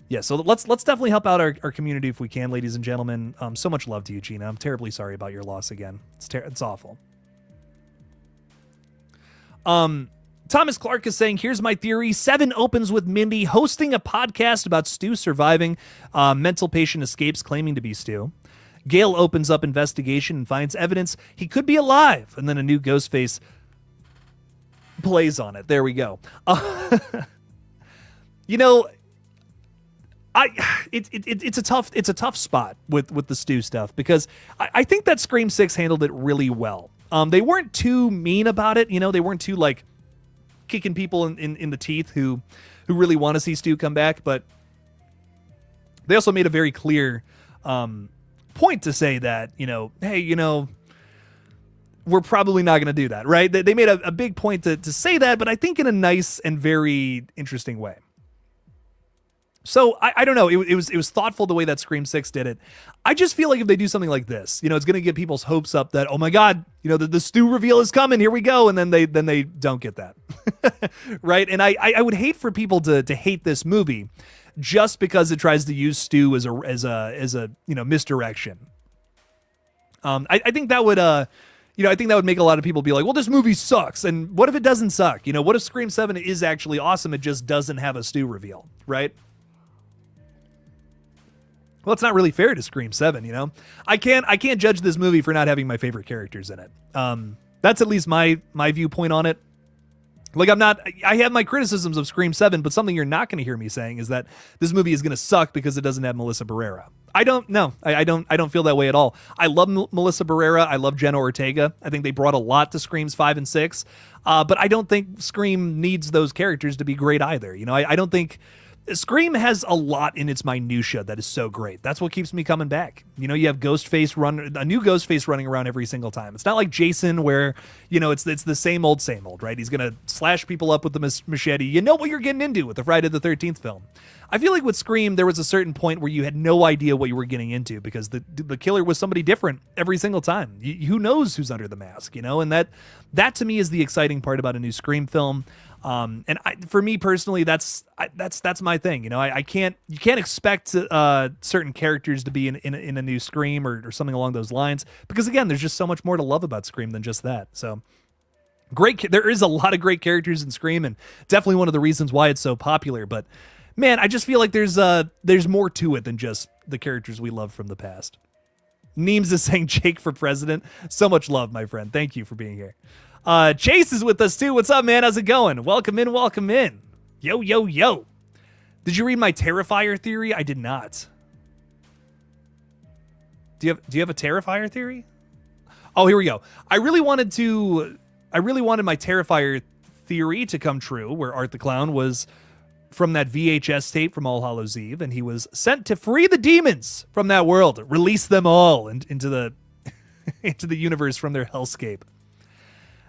Yeah, so let's definitely help out our community if we can, ladies and gentlemen. So much love to you, Gina. I'm terribly sorry about your loss again. It's awful. Thomas Clark is saying, here's my theory. 7 opens with Mindy hosting a podcast about Stu surviving. Mental patient escapes claiming to be Stu. Gail opens up investigation and finds evidence he could be alive. And then a new Ghostface plays on it. There we go. It's a tough spot with the Stu stuff, because I think that Scream 6 handled it really well. They weren't too mean about it. They weren't too, like, kicking people in the teeth who really want to see Stu come back, but they also made a very clear point to say that, hey, we're probably not going to do that, right? They made a big point to say that, but I think in a nice and very interesting way. So I don't know. It was thoughtful the way that Scream 6 did it. I just feel like if they do something like this, it's going to get people's hopes up that, oh my God, the Stu reveal is coming. Here we go. And then they don't get that. Right. And I would hate for people to hate this movie just because it tries to use Stu as a misdirection. I think that would, I think that would make a lot of people be like, well, this movie sucks. And what if it doesn't suck? What if Scream 7 is actually awesome? It just doesn't have a Stu reveal. Right. Well, it's not really fair to Scream 7, I can't judge this movie for not having my favorite characters in it. That's at least my viewpoint on it. Like, I have my criticisms of Scream 7, but something you're not going to hear me saying is that this movie is going to suck because it doesn't have Melissa Barrera. I don't know. I don't feel that way at all. I love Melissa Barrera. I love Jenna Ortega. I think they brought a lot to Screams 5 and 6. But I don't think Scream needs those characters to be great either. You know, I don't think Scream has a lot in its minutia that is so great. That's what keeps me coming back. You know, you have a new Ghostface running around every single time. It's not like Jason where, you know, it's the same old, right? He's going to slash people up with the machete. You know what you're getting into with the Friday the 13th film. I feel like with Scream, there was a certain point where you had no idea what you were getting into because the killer was somebody different every single time. Who knows who's under the mask, you know? And that to me is the exciting part about a new Scream film. For me personally, that's my thing. You know, you can't expect certain characters to be in a new Scream or something along those lines because again, there's just so much more to love about Scream than just that. So there is a lot of great characters in Scream, and definitely one of the reasons why it's so popular. But man, I just feel like there's more to it than just the characters we love from the past. Neems is saying Jake for president. So much love, my friend. Thank you for being here. Chase is with us too. What's up, man? How's it going? Welcome in, welcome in. Yo, yo, yo. Did you read my Terrifier theory? I did not. Do you have a Terrifier theory? Oh, here we go. I really wanted my Terrifier theory to come true, where Art the Clown was from that VHS tape from All Hallows Eve, and he was sent to free the demons from that world, release them all into the universe from their hellscape.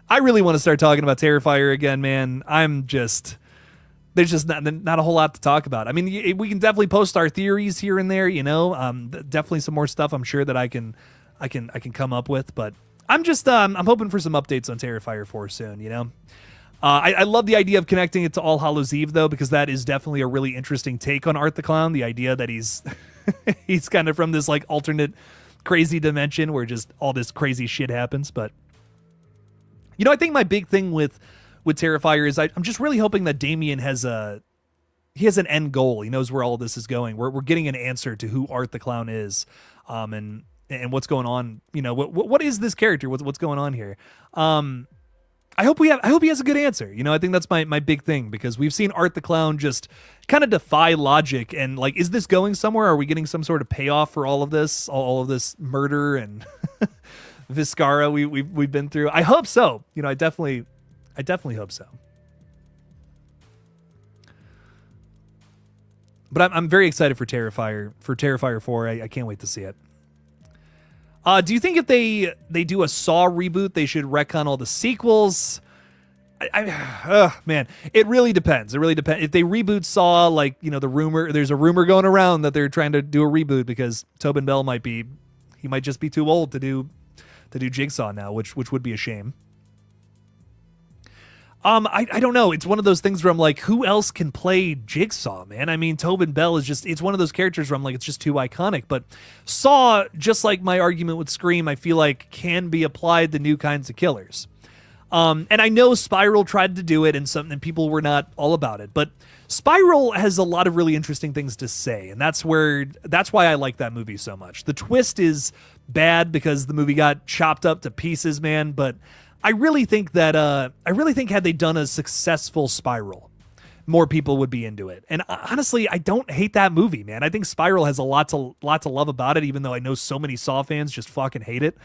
I really want to start talking about Terrifier again, man. There's just not a whole lot to talk about. I mean, we can definitely post our theories here and there, you know. Definitely some more stuff I'm sure that I can come up with, but I'm hoping for some updates on Terrifier 4 soon, you know. I love the idea of connecting it to All Hallows Eve though, because that is definitely a really interesting take on Art the Clown. The idea that he's he's kind of from this like alternate crazy dimension where just all this crazy shit happens, but. You know, I think my big thing with Terrifier is I'm just really hoping that Damien has an end goal. He knows where all this is going. We're getting an answer to who Art the Clown is, and what's going on. You know, what is this character? What's going on here? I hope he has a good answer. You know, I think that's my big thing because we've seen Art the Clown just kind of defy logic and like, is this going somewhere? Are we getting some sort of payoff for all of this murder and Viscara we've been through? I hope so. You know, I definitely hope so. But I'm very excited for Terrifier 4. I can't wait to see it. Do you think if they do a Saw reboot, they should retcon all the sequels? Man, it really depends. It really depends. If they reboot Saw, like, you know, there's a rumor going around that they're trying to do a reboot because Tobin Bell might just be too old to do Jigsaw now, which would be a shame. I don't know. It's one of those things where I'm like, who else can play Jigsaw, man? I mean, Tobin Bell it's one of those characters where I'm like, it's just too iconic. But Saw, just like my argument with Scream, I feel like can be applied to new kinds of killers. And I know Spiral tried to do it and people were not all about it, but Spiral has a lot of really interesting things to say. And that's why I like that movie so much. The twist is bad because the movie got chopped up to pieces, man. But I really think had they done a successful Spiral, more people would be into it. And honestly, I don't hate that movie, man. I think Spiral has a lot to love about it, even though I know so many Saw fans just fucking hate it.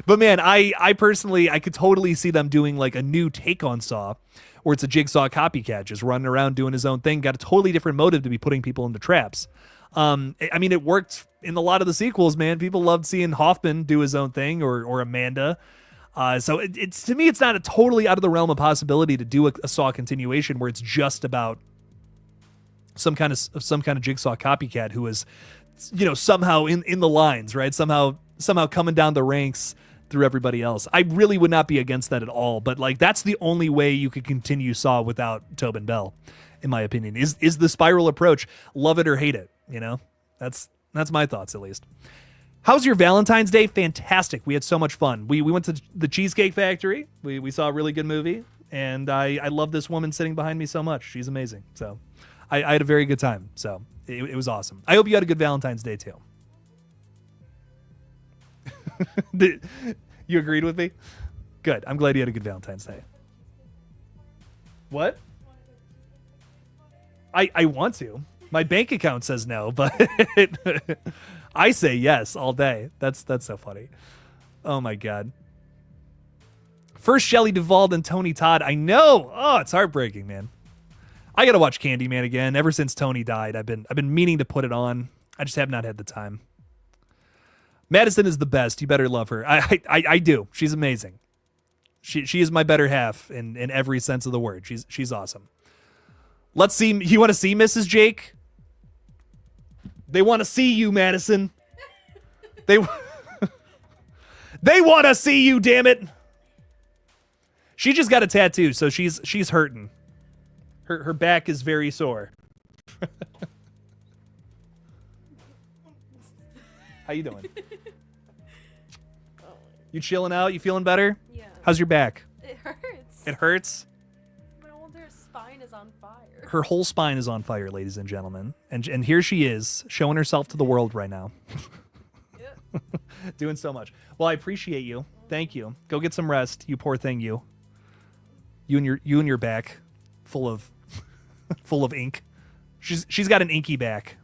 But man, I personally, I could totally see them doing like a new take on Saw, where it's a Jigsaw copycat just running around doing his own thing, got a totally different motive to be putting people into traps. I mean, it worked in a lot of the sequels, man. People loved seeing Hoffman do his own thing or Amanda. So it's to me, it's not a totally out of the realm of possibility to do a Saw continuation where it's just about some kind of Jigsaw copycat who is, you know, somehow in the lines, right? Somehow coming down the ranks through everybody else. I really would not be against that at all. But like, that's the only way you could continue Saw without Tobin Bell, in my opinion, is the Spiral approach. Love it or hate it. You know, that's my thoughts, at least. How's your Valentine's Day? Fantastic. We had so much fun. We went to the Cheesecake Factory. We saw a really good movie, and I love this woman sitting behind me so much. She's amazing. So I had a very good time. So it was awesome. I hope you had a good Valentine's Day too. You agreed with me? Good. I'm glad you had a good Valentine's Day. What? I want to. My bank account says no, but I say yes all day. That's so funny. Oh my god. First Shelley Duvall and Tony Todd. I know. Oh, it's heartbreaking, man. I gotta watch Candyman again. Ever since Tony died, I've been meaning to put it on. I just have not had the time. Madison is the best. You better love her. I do. She's amazing. She is my better half in every sense of the word. She's awesome. Let's see. You want to see Mrs. Jake? They want to see you, Madison. They want to see you, damn it. She just got a tattoo, so she's hurting. Her back is very sore. How you doing? You chilling out? You feeling better? Yeah. How's your back? It hurts. It hurts? My whole spine is on fire. Her whole spine is on fire, ladies and gentlemen. And here she is, showing herself to the world right now. Yep. Doing so much. Well, I appreciate you. Thank you. Go get some rest, you poor thing, you. You and your back full of ink. She's got an inky back.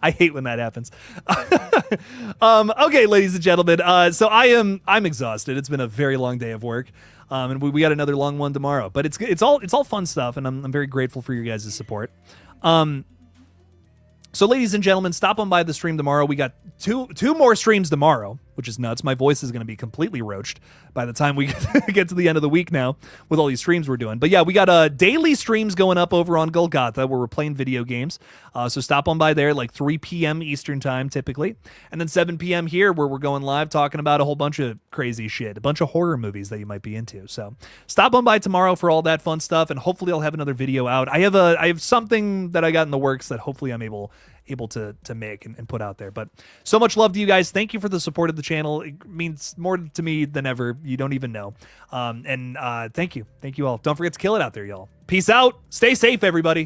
I hate when that happens. Okay, ladies and gentlemen. So I'm exhausted. It's been a very long day of work. And we got another long one tomorrow. But it's all fun stuff, and I'm very grateful for your guys' support. So ladies and gentlemen, stop on by the stream tomorrow. We got two more streams tomorrow, which is nuts. My voice is going to be completely roached by the time we get to the end of the week now with all these streams we're doing. But yeah, we got daily streams going up over on GullGotha where we're playing video games. So stop on by there like 3 p.m. Eastern time typically. And then 7 p.m. here where we're going live talking about a whole bunch of crazy shit, a bunch of horror movies that you might be into. So stop on by tomorrow for all that fun stuff, and hopefully I'll have another video out. I have something that I got in the works that hopefully I'm able to make and put out there. But so much love to you guys. Thank you for the support of the channel. It means more to me than ever. You don't even know. And thank you all. Don't forget to kill it out there, y'all. Peace out. Stay safe, everybody.